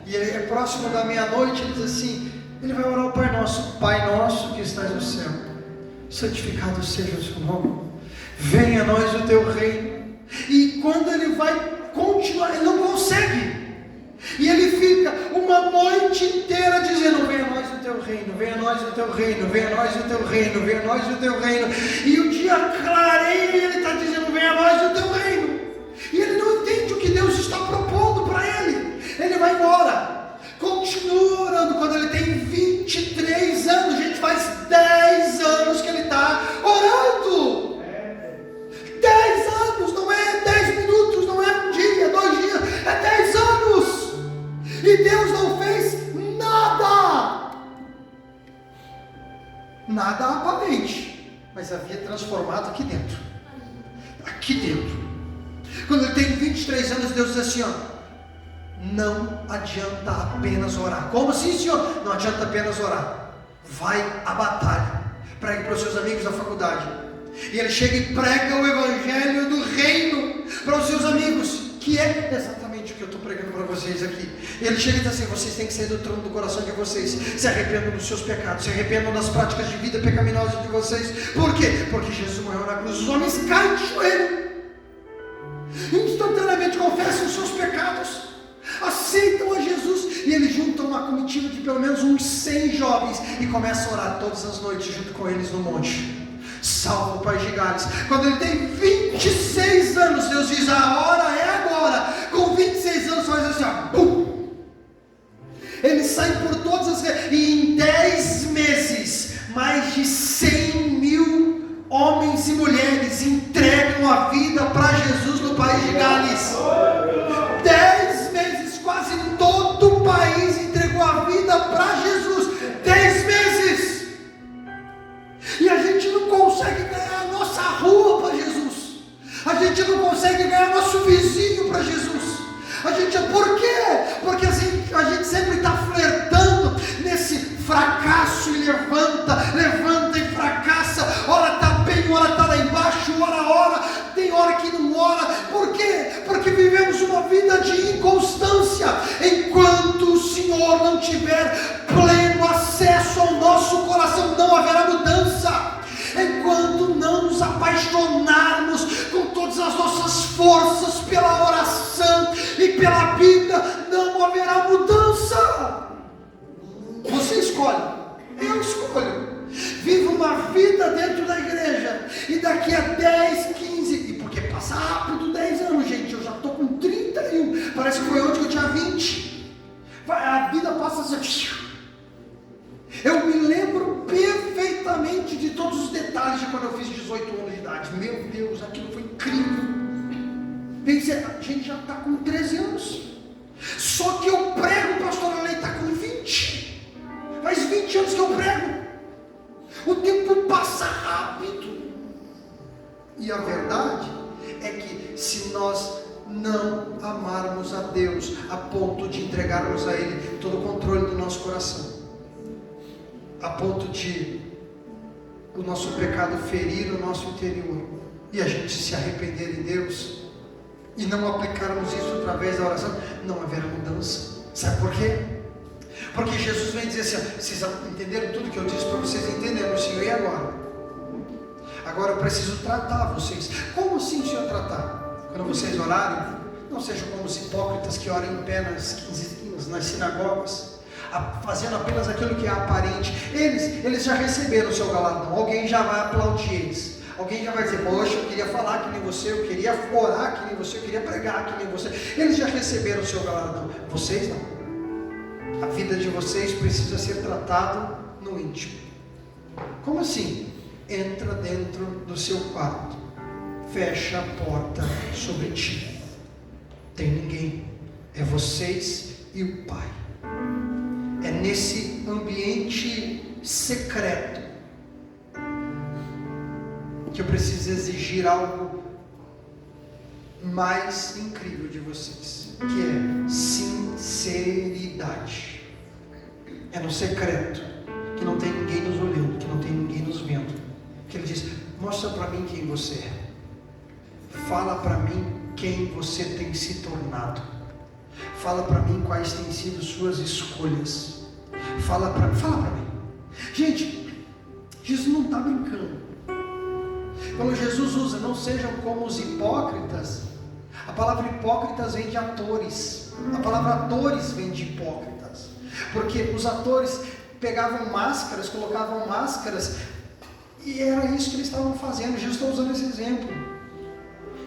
E ele é próximo da meia-noite. Ele diz assim: ele vai orar o Pai Nosso: Pai Nosso que estás no céu, santificado seja o seu nome, venha a nós o teu reino. E quando ele vai continuar, ele não consegue. E ele fica teu reino, venha a nós o teu reino, venha a nós o teu reino, venha a nós o teu reino. E o dia clareia e ele está dizendo, venha a nós o teu reino. E ele não entende o que Deus está propondo para ele. Ele vai embora, continua orando. Quando ele tem 23 anos, gente, faz 10 anos que ele está orando. 10 anos, não é 10 minutos, não é um dia, 2 dias, é 10 anos. E Deus não fez nada. Nada aparente, mas havia transformado aqui dentro. Aqui dentro. Quando ele tem 23 anos, Deus diz assim, ó, não adianta apenas orar. Como assim, Senhor? Não adianta apenas orar. Vai à batalha. Pregue para os seus amigos da faculdade. E ele chega e prega o evangelho do reino para os seus amigos, que é exatamente o que eu estou pregando para vocês aqui. E ele chega e diz assim, vocês têm que sair do trono do coração de vocês, se arrependam dos seus pecados, se arrependam das práticas de vida pecaminosas de vocês. Por quê? Porque Jesus morreu na cruz. Os homens caem de joelho, instantaneamente confessam os seus pecados, aceitam a Jesus, e eles juntam uma comitiva de pelo menos uns 100 jovens e começam a orar todas as noites junto com eles no monte. Salva o país de Gales. Quando ele tem 26 anos, Deus diz, a hora é agora. Com 26 anos faz assim, ó, bum! Eles saem por todas as... E em 10 meses, mais de 100.000 homens e mulheres entregam a vida para Jesus no país de Gales. 10 meses, quase todo o país entregou a vida para Jesus. 10 meses. E a gente não consegue ganhar a nossa rua para Jesus. A gente não consegue ganhar nosso vizinho para Jesus. Por quê? Porque a gente sempre está flertando nesse fracasso e levanta e fracassa. Ora está bem, ora está lá embaixo, ora, tem hora que não ora. Por quê? Porque vivemos uma vida de inconstância. Enquanto o Senhor não tiver pleno acesso ao nosso coração, não haverá mudança. Enquanto não nos apaixonarmos com todas as nossas forças pela oração e pela Bíblia, não haverá mudança. Você escolhe, eu escolho. Viva uma vida dentro da igreja e daqui a 10, 15, e porque passa rápido 10 anos, gente, eu já estou com 31, parece que foi ontem que eu tinha 20, a vida passa assim. Eu me lembro perfeitamente de todos os detalhes de quando eu fiz 18 anos de idade. Meu Deus, aquilo foi incrível. A gente já está com 13 anos. Só que eu prego, o pastor Ale está com 20. Faz 20 anos que eu prego. O tempo passa rápido. E a verdade é que se nós não amarmos a Deus a ponto de entregarmos a Ele todo o controle do nosso coração, a ponto de o nosso pecado ferir o nosso interior e a gente se arrepender em Deus e não aplicarmos isso através da oração, não haverá mudança. Sabe por quê? Porque Jesus vem dizer assim, vocês entenderam tudo que eu disse para vocês entenderem, Senhor, e agora? Agora eu preciso tratar vocês. Como assim, Senhor, tratar? Quando vocês orarem, não sejam como os hipócritas que oram em pé nas sinagogas, fazendo apenas aquilo que é aparente. Eles já receberam o seu galardão. Alguém já vai aplaudir eles. Alguém já vai dizer, poxa, eu queria falar que nem você, eu queria orar que nem você, eu queria pregar que nem você. Eles já receberam o seu galardão. Vocês não. A vida de vocês precisa ser tratada no íntimo. Como assim? Entra dentro do seu quarto, fecha a porta sobre ti. Tem ninguém. É vocês e o Pai. É nesse ambiente secreto que eu preciso exigir algo mais incrível de vocês, que é sinceridade. É no secreto, que não tem ninguém nos olhando, que não tem ninguém nos vendo, que Ele diz, mostra para mim quem você é, fala para mim quem você tem se tornado, fala para mim quais têm sido suas escolhas, fala para mim. Gente, Jesus não está brincando. Quando Jesus usa, não sejam como os hipócritas, a palavra hipócritas vem de atores, a palavra atores vem de hipócritas, porque os atores pegavam máscaras, colocavam máscaras, e era isso que eles estavam fazendo. Jesus está usando esse exemplo.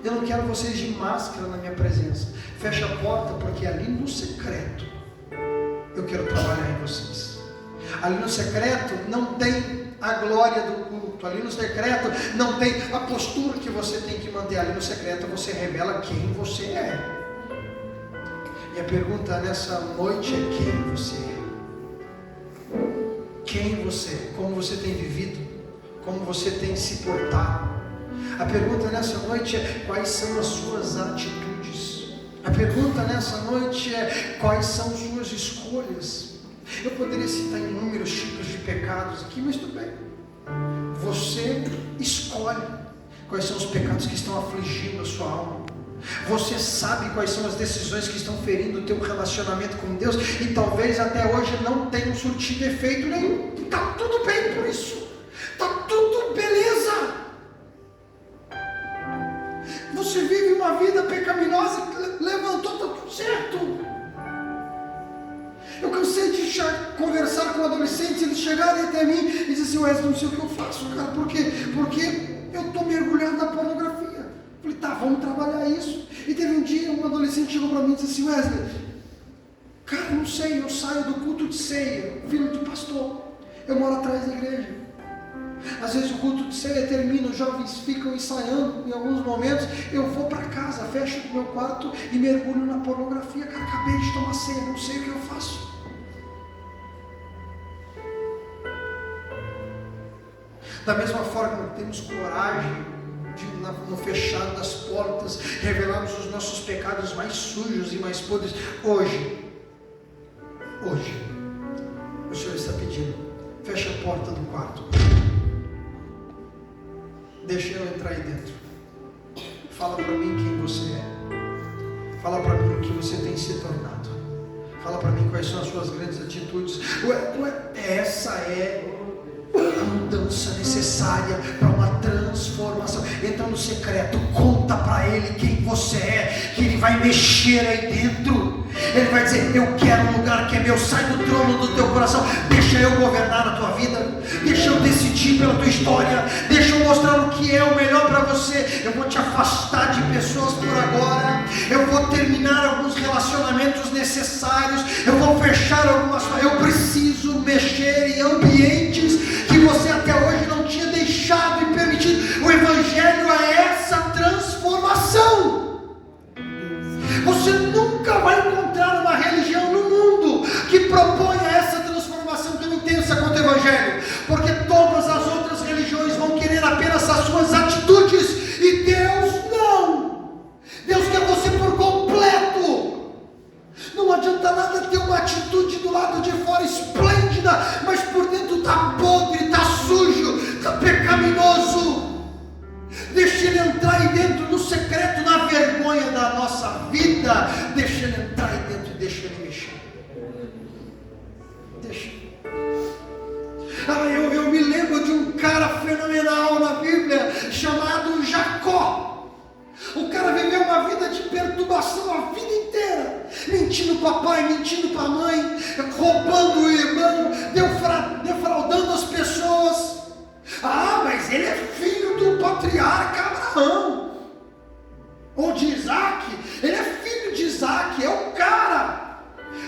Eu não quero vocês de máscara na minha presença. Fecha a porta, porque ali no secreto eu quero trabalhar em vocês. Ali no secreto não tem a glória do culto. Ali no secreto não tem a postura que você tem que manter. Ali no secreto você revela quem você é. E a pergunta nessa noite é: quem você é? Quem você é? Como você tem vivido? Como você tem se portado? A pergunta nessa noite é: quais são as suas atitudes? A pergunta nessa noite é: quais são suas escolhas? Eu poderia citar inúmeros tipos de pecados aqui, mas tudo bem. Você escolhe quais são os pecados que estão afligindo a sua alma. Você sabe quais são as decisões que estão ferindo o teu relacionamento com Deus, e talvez até hoje não tenham surtido efeito nenhum. E está tudo bem por isso. Está tudo beleza. Você vive uma vida pecaminosa, levantou, está tudo certo. Eu cansei de conversar com adolescentes, eles chegarem até mim e dizem assim: Wesley, não sei o que eu faço, cara, por quê? Porque eu estou mergulhado na pornografia. Eu falei: tá, vamos trabalhar isso. E teve um dia, um adolescente chegou para mim e disse assim: Wesley, cara, não sei, eu saio do culto de ceia, filho de pastor, eu moro atrás da igreja. Às vezes o culto de ceia termina, os jovens ficam ensaiando, em alguns momentos eu vou para casa, fecho o meu quarto e mergulho na pornografia. Cara, acabei de tomar ceia, não sei o que eu faço. Da mesma forma que temos coragem de, no fechado das portas, revelarmos os nossos pecados mais sujos e mais podres, hoje, o Senhor está pedindo: fecha a porta do quarto, deixa eu entrar aí dentro, fala para mim quem você é, fala para mim o que você tem se tornado, fala para mim quais são as suas grandes atitudes. Essa é a mudança necessária para uma transformação. Entra no secreto, conta para Ele quem você é, que Ele vai mexer aí dentro. Ele vai dizer: eu quero um lugar que é meu, sai do trono do teu coração, deixa eu governar a tua vida, deixa eu decidir pela tua história, deixa eu mostrar o que é o melhor para você. Eu vou te afastar de pessoas por agora, eu vou terminar alguns relacionamentos necessários, eu vou fechar algumas coisas. Eu preciso mexer em ambientes que você até hoje não tinha deixado e permitido. O Evangelho é essa transformação. Você nunca vai encontrar uma religião no mundo que proponha essa transformação tão intensa quanto o Evangelho, porque todas as outras religiões vão querer apenas as suas atitudes, e Deus não. Deus quer você por completo. Não adianta nada ter uma atitude do lado de fora esplêndida, mas por dentro está podre, está sujo, está pecaminoso. Deixa Ele entrar aí dentro no secreto, na vergonha da nossa vida. Deixa Ele entrar aí dentro e deixa Ele mexer. Deixa. Eu me lembro de um cara fenomenal na Bíblia chamado Jacó. O cara viveu uma vida de perturbação a vida inteira, mentindo para o pai, mentindo para a mãe, roubando o irmão, defraudando as pessoas. Mas ele é filho do patriarca Abraão, ou de Isaac. Ele é filho de Isaac, é o cara.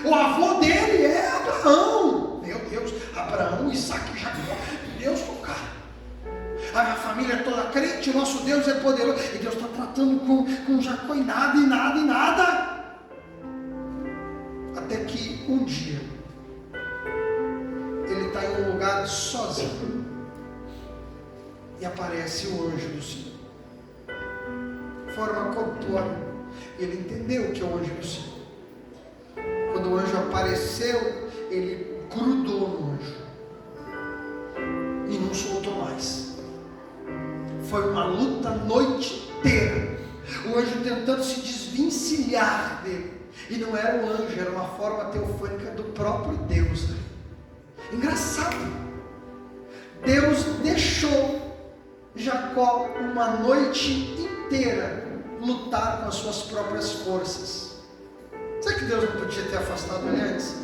O avô dele é Abraão. Meu Deus, Abraão, Isaac e Jacó. Deus, o cara. A minha família é toda crente, o nosso Deus é poderoso. E Deus está tratando com Jacó e nada. Até que um dia ele está em um lugar sozinho e aparece o anjo do Senhor, de forma corpórea. Ele entendeu que é o anjo do Senhor. Quando o anjo apareceu, ele grudou no anjo e não soltou mais. Foi uma luta a noite inteira, o anjo tentando se desvencilhar dele, e não era o anjo, era uma forma teofânica do próprio Deus. Engraçado, Deus deixou Jacó uma noite inteira lutar com as suas próprias forças. Será que Deus não podia ter afastado ele antes?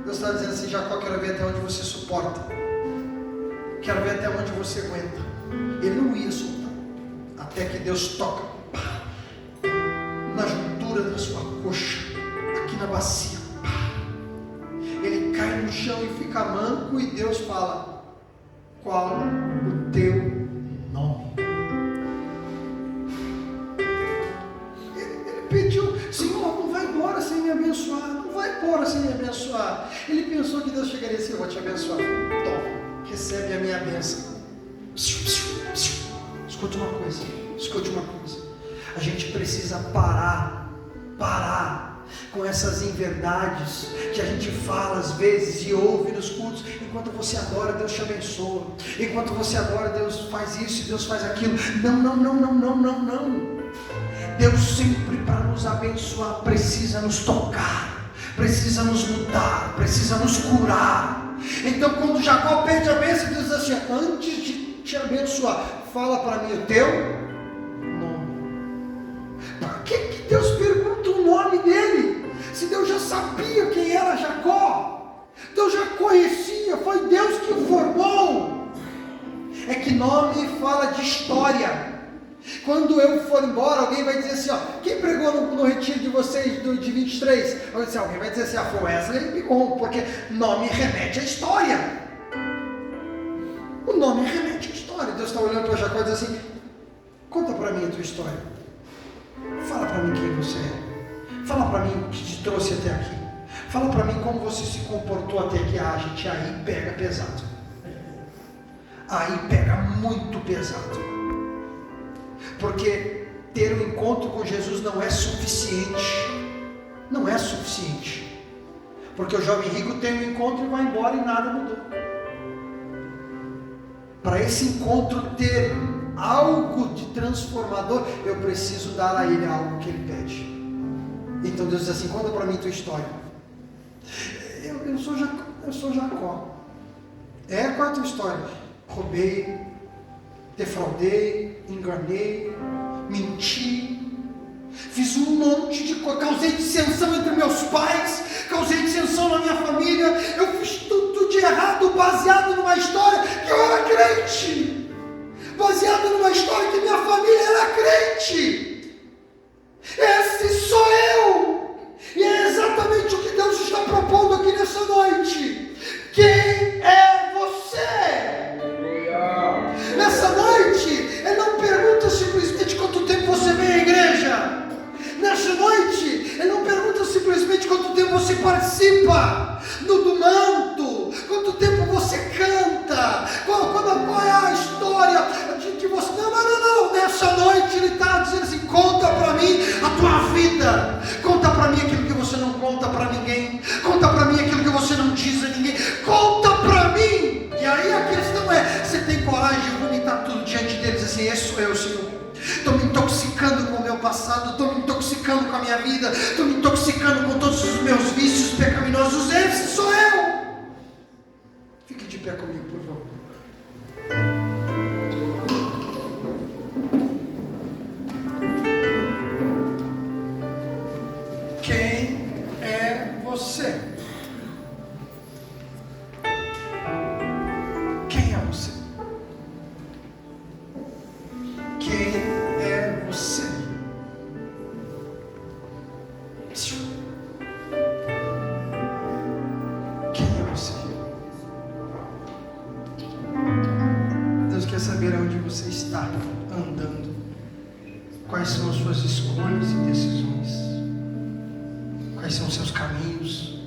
Deus está dizendo assim: Jacó, quero ver até onde você suporta, quero ver até onde você aguenta. Ele não ia soltar, até que Deus toca, pá, na juntura da sua coxa, aqui na bacia, pá. Ele cai no chão e fica manco, e Deus fala: qual o teu nome? Ele pediu: Senhor, não vai embora sem me abençoar, não vai embora sem me abençoar. Ele pensou que Deus chegaria assim: eu vou te abençoar, toma, recebe a minha bênção. Escute uma coisa, a gente precisa parar com essas inverdades que a gente fala às vezes e ouve nos cultos. Enquanto você adora, Deus te abençoa. Enquanto você adora, Deus faz isso e Deus faz aquilo. Não. Deus sempre, para nos abençoar, precisa nos tocar, precisa nos mudar, precisa nos curar. Então, quando Jacó pede a bênção, Deus diz assim: antes de te abençoar, fala para mim o teu nome. Por que Deus pergunta o nome dele? Se Deus já sabia quem era Jacó, Deus já conhecia, foi Deus que o formou. É que nome fala de história. Quando eu for embora, alguém vai dizer assim: ó, quem pregou no retiro de vocês de 23? Alguém vai dizer assim: foi Wesley, porque nome remete à história. O nome remete à história. Deus está olhando para Jacó e diz assim: conta para mim a tua história. Fala para mim quem você é. Fala para mim o que te trouxe até aqui. Fala para mim como você se comportou até aqui. Gente, aí pega pesado. Aí pega muito pesado. Porque ter um encontro com Jesus não é suficiente. Não é suficiente. Porque o jovem rico tem um encontro e vai embora e nada mudou. Para esse encontro ter algo de transformador, eu preciso dar a ele algo que ele pede. Então Deus diz assim: conta para mim tua história. Eu sou Jacó. Qual é a tua história? Roubei, defraudei, enganei, menti, fiz um monte de coisa, causei dissensão entre meus pais, causei dissensão na minha família, eu fiz tudo de errado, baseado numa história que eu era crente, baseado numa história que minha família era crente. Esse sou eu, e é exatamente o que Deus está propondo aqui nessa noite. Quem é você? Nessa noite, Ele não pergunta simplesmente quanto tempo você vem à igreja. Nessa noite, Ele não pergunta simplesmente quanto tempo você participa do manto, quanto tempo você canta, qual é a história de você. Não. Nessa noite Ele está dizendo assim: conta para mim a tua vida, conta para mim aquilo que você não conta para ninguém, conta para mim aquilo que você não diz a ninguém, conta para mim. E aí a questão é: você tem coragem de vomitar tudo diante deles assim? Esse sou eu, Senhor. Estou me intoxicando com o meu passado, estou me intoxicando com a minha vida, estou me intoxicando com todos os meus vícios pecaminosos. Esse sou eu. Fique de pé comigo, por favor. Quem é você? Quem é você? Quem é você? Quem é você? Deus quer saber aonde você está andando. Quais são as suas escolhas e decisões? Quais são os seus caminhos?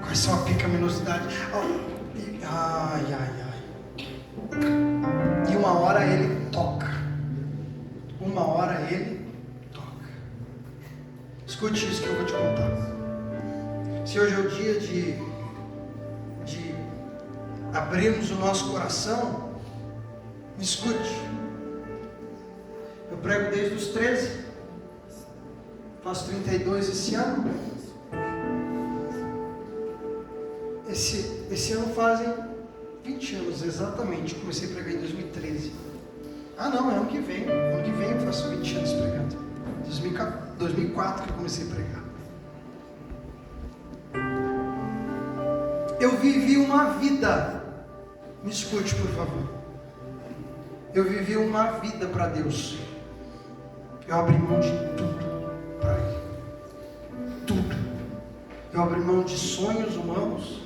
Quais são a pecaminosidade? E uma hora Ele toca. Uma hora Ele toca. Escute isso que eu vou te contar. Se hoje é o dia de abrirmos o nosso coração, me escute. Eu prego desde os 13. Faço 32 esse ano. Esse ano fazem 20 anos exatamente. Eu comecei a pregar em 2013. Não, é ano que vem. Ano que vem eu faço 20 anos pregando. 2004 que eu comecei a pregar. vivi uma vida, me escute por favor, eu vivi uma vida para Deus. Eu abri mão de tudo para Ele, tudo. Eu abri mão de sonhos humanos,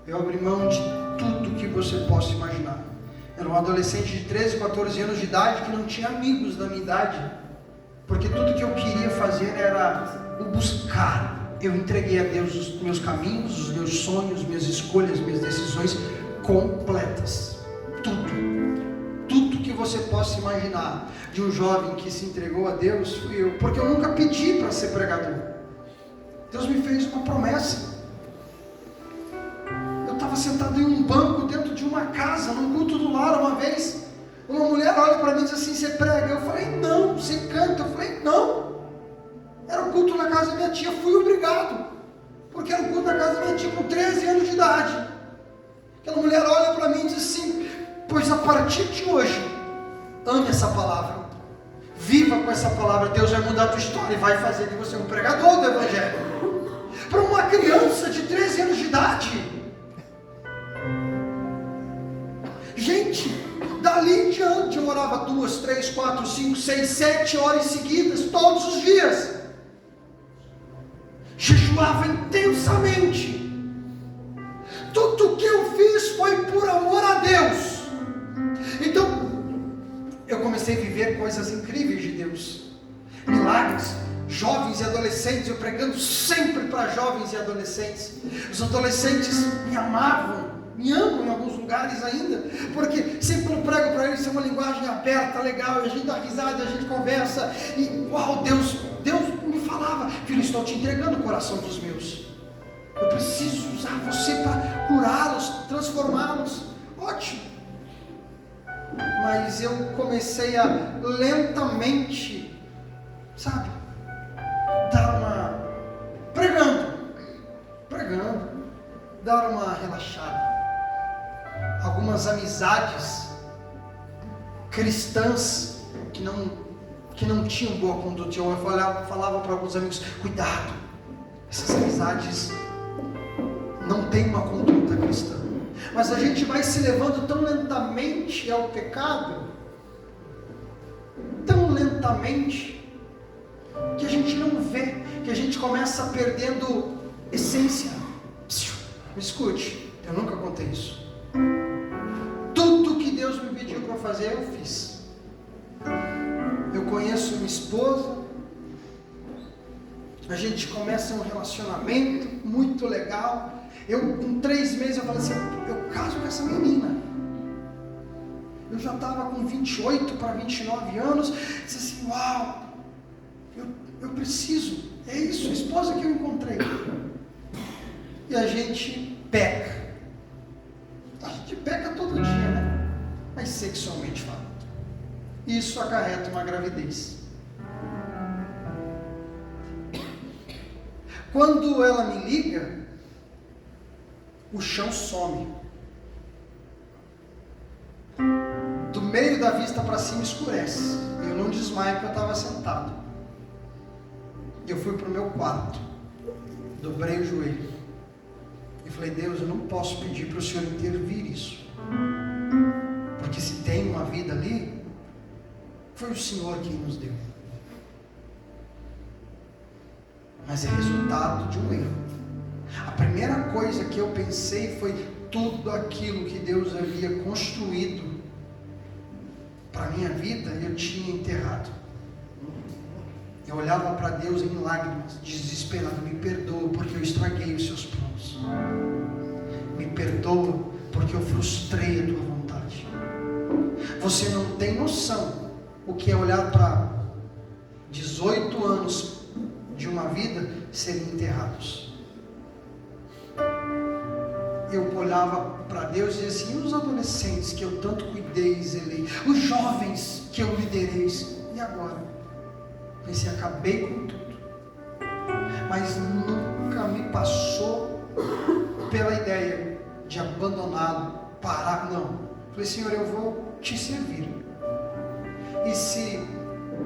eu abri mão de tudo que você possa imaginar. Era um adolescente de 13, 14 anos de idade que não tinha amigos da minha idade, porque tudo que eu queria fazer era o buscar. Eu entreguei a Deus os meus caminhos, os meus sonhos, minhas escolhas, minhas decisões completas. Tudo que você possa imaginar de um jovem que se entregou a Deus fui eu, porque eu nunca pedi para ser pregador. Deus me fez uma promessa. Eu estava sentado em um banco dentro de uma casa, num culto do lar uma vez. Uma mulher olha para mim e diz assim: você prega? Eu falei: não. Você canta? Eu falei: não. Era um culto na casa da minha tia, fui obrigado, porque era um culto na casa da minha tia com 13 anos de idade. Aquela mulher olha para mim e diz assim: pois a partir de hoje, ame essa palavra, viva com essa palavra, Deus vai mudar a tua história e vai fazer de você um pregador do Evangelho. Para uma criança de 13 anos de idade. Gente, dali em diante eu orava 2, 3, 4, 5, 6, 7 horas seguidas, todos os dias. Jejuava intensamente. Tudo que eu fiz foi por amor a Deus. Então, eu comecei a viver coisas incríveis de Deus. Milagres, jovens e adolescentes, eu pregando sempre para jovens e adolescentes. Os adolescentes me amavam, me amam em alguns lugares ainda, porque sempre quando eu prego para eles é uma linguagem aberta, legal, e a gente dá risada, a gente conversa, e uau, Deus me falava: filho, estou te entregando o coração dos meus, eu preciso usar você para curá-los, transformá-los. Ótimo. Mas eu comecei a lentamente, sabe, pregando, dar uma relaxada. Algumas amizades cristãs que não tinham boa conduta, eu falava para alguns amigos: cuidado, essas amizades não têm uma conduta cristã. Mas a gente vai se levando tão lentamente ao pecado, tão lentamente, que a gente não vê, que a gente começa perdendo essência. Me escute, eu nunca contei isso. Tudo que Deus me pediu para fazer, eu fiz. Eu conheço minha esposa, a gente começa um relacionamento muito legal. Com 3 meses eu falei assim: eu caso com essa menina. Eu já estava com 28 para 29 anos, disse assim: uau, eu preciso, é isso, a esposa que eu encontrei. E a gente peca. A gente peca todo dia, né? Mas sexualmente falando. Isso acarreta uma gravidez. Quando ela me liga, o chão some. Do meio da vista para cima escurece. Eu não desmaio porque eu estava sentado. Eu fui para o meu quarto, dobrei o joelho e falei: Deus, eu não posso pedir para o Senhor intervir isso, porque se tem uma vida ali, foi o Senhor quem nos deu, mas é resultado de um erro. A primeira coisa que eu pensei foi tudo aquilo que Deus havia construído para a minha vida, eu tinha enterrado. Eu olhava para Deus em lágrimas, desesperado: me perdoa porque eu estraguei os seus planos, me perdoa porque eu frustrei a tua vontade. Você não tem noção o que é olhar para 18 anos de uma vida serem enterrados. Eu olhava para Deus e dizia assim: e os adolescentes que eu tanto cuidei e zelei, os jovens que eu liderei, e agora? Pensei: acabei com tudo. Mas nunca me passou pela ideia de abandoná-lo, parar, não. Falei: Senhor, eu vou te servir. E se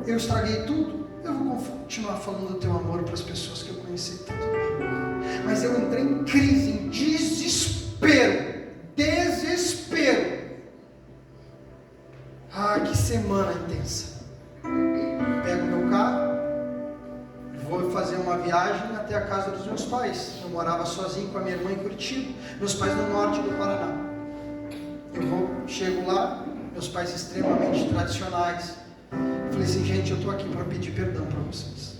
eu estraguei tudo, eu vou continuar falando do teu amor para as pessoas que eu conheci tanto bem. Mas eu entrei em crise, em desespero. Ah, que semana intensa. Pego meu carro, vou fazer uma viagem até a casa dos meus pais. Eu morava sozinho com a minha irmã em Curitiba, meus pais no norte do Paraná. Chego lá, meus pais extremamente tradicionais. Falei assim, gente, eu estou aqui para pedir perdão para vocês.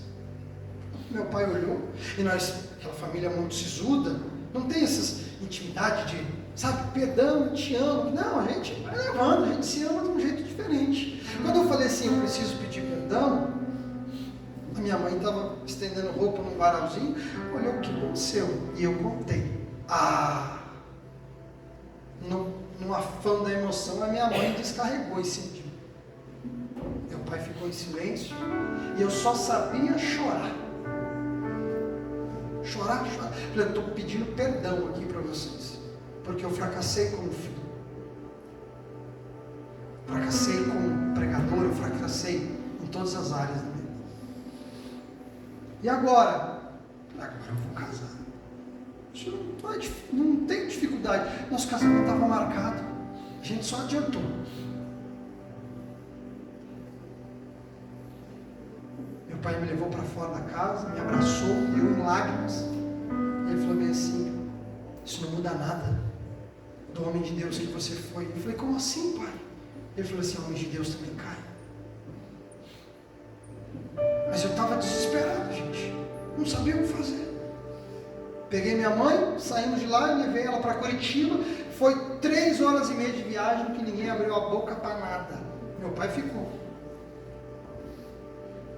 Meu pai olhou, e nós, aquela família muito sisuda, não tem essas intimidade de, sabe, perdão, eu te amo. Não, a gente vai levando, a gente se ama de um jeito diferente. Quando eu falei assim, eu preciso pedir perdão, a minha mãe estava estendendo roupa num varalzinho, olhou o que aconteceu, e eu contei. No afã da emoção, a minha mãe descarregou em cima de mim. Meu pai ficou em silêncio, e eu só sabia chorar. Chorar. Eu estou pedindo perdão aqui para vocês, porque eu fracassei como filho, fracassei como pregador, eu fracassei em todas as áreas da minha vida. E agora eu vou casar. Isso não tem dificuldade. Nosso casamento estava marcado, a gente só adiantou. Meu pai me levou para fora da casa, me abraçou, eu em lágrimas. E ele falou bem assim, isso não muda nada do homem de Deus que você foi. Eu falei, como assim, pai? Ele falou assim, homem de Deus também cai. Mas eu estava desesperado, gente, não sabia o que fazer. Peguei minha mãe, saímos de lá e levei ela para Curitiba. Foi 3 horas e meia de viagem que ninguém abriu a boca para nada. Meu pai ficou.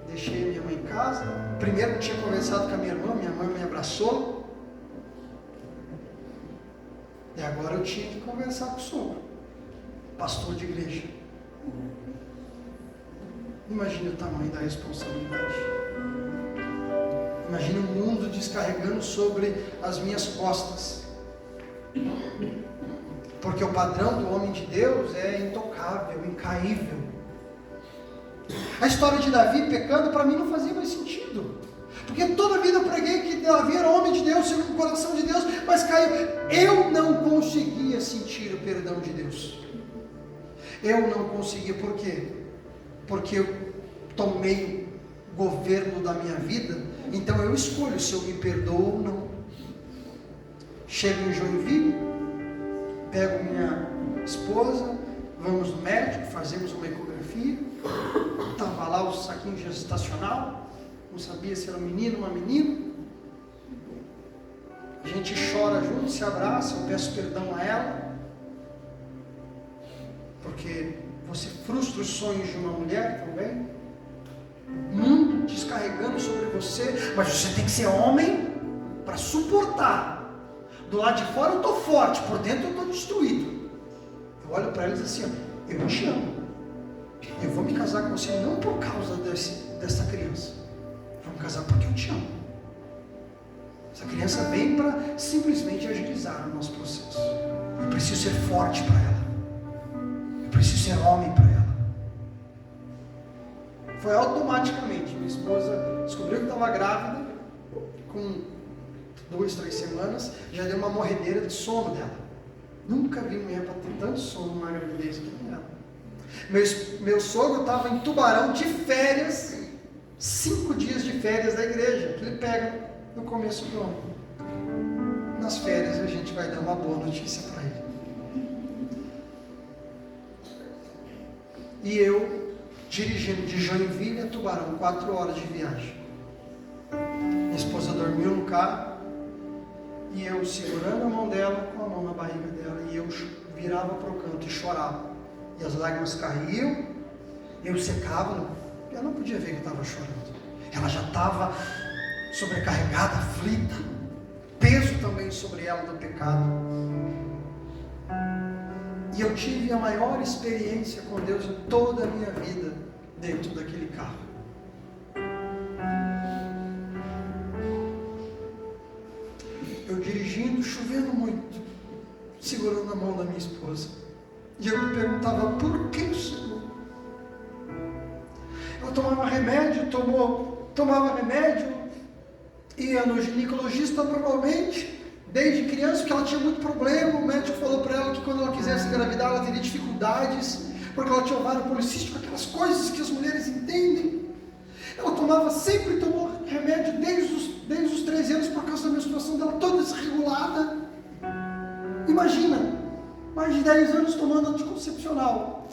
Deixei minha mãe em casa. Primeiro tinha conversado com a minha mãe me abraçou. E agora eu tinha que conversar com o sogro, pastor de igreja. Imagine o tamanho da responsabilidade. Imagine o mundo descarregando sobre as minhas costas. Porque o padrão do homem de Deus é intocável, incaível. A história de Davi pecando para mim não fazia mais sentido. Porque toda a vida eu preguei que Davi era homem de Deus, segundo o coração de Deus, mas caiu. Eu não conseguia sentir o perdão de Deus. Eu não conseguia, por quê? Porque eu tomei o governo da minha vida, então eu escolho se eu me perdoo ou não. Chego em Joinville, pego minha esposa, vamos no médico, fazemos uma ecografia, estava lá o saquinho gestacional, não sabia se era um menino ou uma menina. A gente chora junto, se abraça, eu peço perdão a ela, porque você frustra os sonhos de uma mulher também, o mundo descarregando sobre você, mas você tem que ser homem para suportar. Do lado de fora eu estou forte, por dentro eu estou destruído. Eu olho para eles assim, ó, eu te amo, eu vou me casar com você não por causa dessa criança, vou me casar porque eu te amo. Essa criança vem para simplesmente agilizar o nosso processo. Eu preciso ser forte para ela, eu preciso ser homem para ela. Foi automaticamente, minha esposa descobriu que estava grávida, com 2, 3 semanas, já deu uma morredeira de sono dela. Nunca vi mulher para ter tanto sono numa gravidez que ela. Meu sogro estava em Tubarão de férias, 5 dias de férias da igreja, que ele pega no começo do ano. Nas férias a gente vai dar uma boa notícia para ele. E eu, dirigindo de Joinville a Tubarão, 4 horas de viagem. Minha esposa dormiu no carro, e eu segurando a mão dela, com a mão na barriga dela, e eu virava para o canto e chorava. E as lágrimas caíam, eu secava, eu não podia ver que eu estava chorando. Ela já estava sobrecarregada, aflita, peso também sobre ela do pecado. E eu tive a maior experiência com Deus em toda a minha vida, dentro daquele carro. Eu dirigindo, chovendo muito, segurando a mão da minha esposa. E eu me perguntava, por que, Senhor? Eu tomava remédio, tomava remédio, ia no ginecologista normalmente, desde criança, porque ela tinha muito problema. O médico falou para ela que quando ela quisesse engravidar, ela teria dificuldades, porque ela tinha ovário policístico, aquelas coisas que as mulheres entendem. Ela sempre tomou remédio desde os 13 anos, por causa da menstruação dela toda desregulada. Imagina, mais de 10 anos tomando anticoncepcional.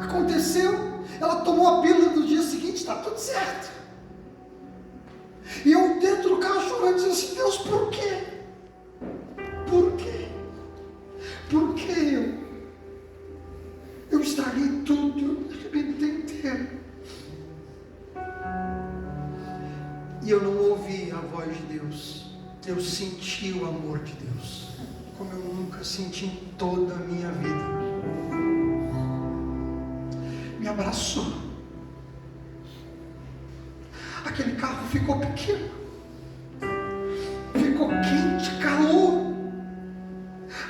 Aconteceu, ela tomou a pílula do dia seguinte, está tudo certo. E eu dentro do carro chorando, dizendo assim: Deus, por quê? Por quê? Por que eu estraguei tudo, eu arrebentei inteiro? E eu não ouvi a voz de Deus. Eu senti o amor de Deus, como eu nunca senti em toda a minha vida. Me abraçou. Aquele carro ficou pequeno, ficou quente, calor.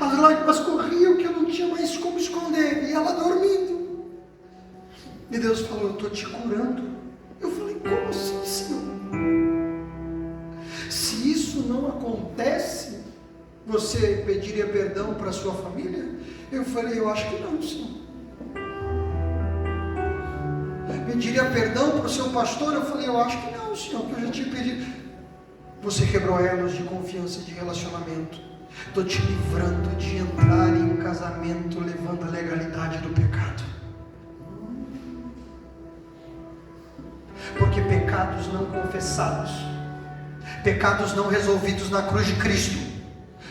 As lágrimas corriam que eu não tinha mais como esconder, e ela dormindo. E Deus falou: eu estou te curando. Eu falei: como assim, Senhor? Se isso não acontece, você pediria perdão para a sua família? Eu falei: eu acho que não, Senhor. Pediria perdão para o seu pastor? Eu falei: eu acho que não, Senhor, que eu já tinha pedido. Você quebrou elos de confiança e de relacionamento. Estou te livrando de entrar em um casamento levando a legalidade do pecado. Porque pecados não confessados, pecados não resolvidos na cruz de Cristo,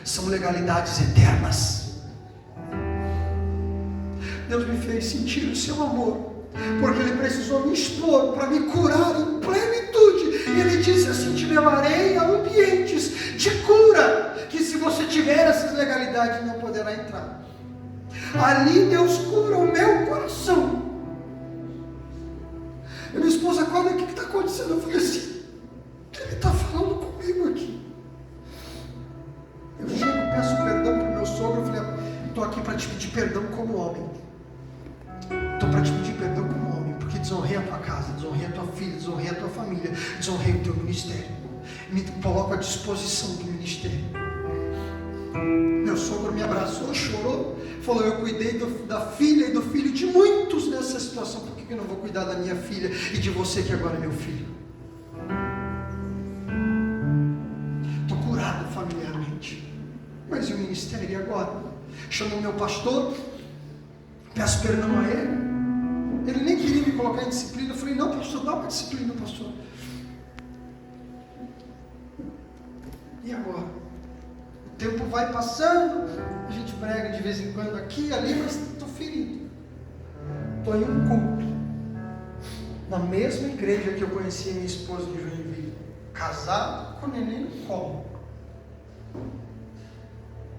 são legalidades eternas. Deus me fez sentir o seu amor, porque Ele precisou me expor para me curar em plenitude. E Ele disse assim: te levarei a ambientes de cura, que se você tiver essas legalidades não poderá entrar. Ali Deus cura o meu coração. E minha esposa: acorda, o que está acontecendo? Eu falei assim: Ele está falando comigo aqui. Eu chego, peço perdão para o meu sogro. Eu falei: estou aqui para te pedir perdão como homem. Estou para te pedir perdão como homem, porque desonrei a tua casa, desonrei a tua filha, desonrei a tua família, desonrei o teu ministério. Me coloco à disposição do ministério. Meu sogro me abraçou, chorou, falou: eu cuidei da filha e do filho de muitos nessa situação, por que eu não vou cuidar da minha filha e de você que agora é meu filho? Estou curado familiarmente, mas e o ministério e agora? Chamo o meu pastor, peço perdão a ele. Ele nem queria me colocar em disciplina. Eu falei: não, pastor, dá uma disciplina, pastor. E agora? O tempo vai passando, a gente prega de vez em quando aqui e ali, mas estou ferido. Estou em um culto, na mesma igreja que eu conheci minha esposa de Joinville, casado com o neném no colo.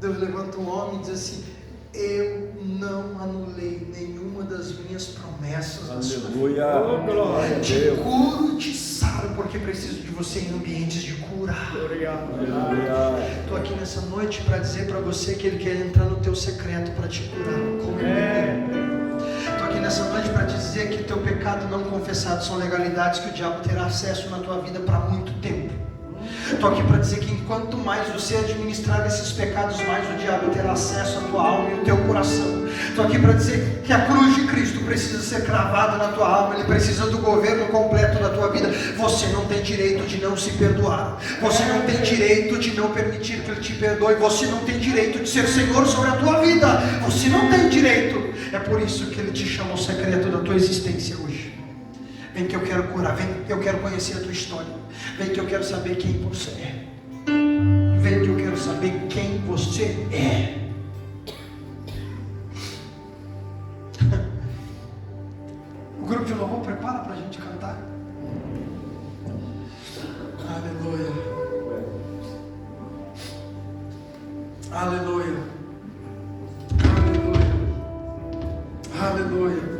Deus levanta um homem e diz assim: eu não anulei nenhuma das minhas promessas. Aleluia. Glória a Deus. Te curo, te saro, porque preciso de você em ambientes de cura. Estou aqui nessa noite para dizer para você que Ele quer entrar no teu secreto para te curar. Como estou aqui nessa noite para te dizer que teu pecado não confessado são legalidades que o diabo terá acesso na tua vida para muito tempo. Estou aqui para dizer que enquanto mais você administrar esses pecados, mais o diabo terá acesso à tua alma e ao teu coração. Estou aqui para dizer que a cruz de Cristo precisa ser cravada na tua alma. Ele precisa do governo completo da tua vida. Você não tem direito de não se perdoar. Você não tem direito de não permitir que Ele te perdoe. Você não tem direito de ser Senhor sobre a tua vida. Você não tem direito. É por isso que Ele te chama ao secreto da tua existência hoje. Vem que eu quero curar, vem que eu quero conhecer a tua história. Vem que eu quero saber quem você é. Vem que eu quero saber quem você é. O grupo de louvor prepara para a gente cantar. Aleluia. Aleluia. Aleluia. Aleluia.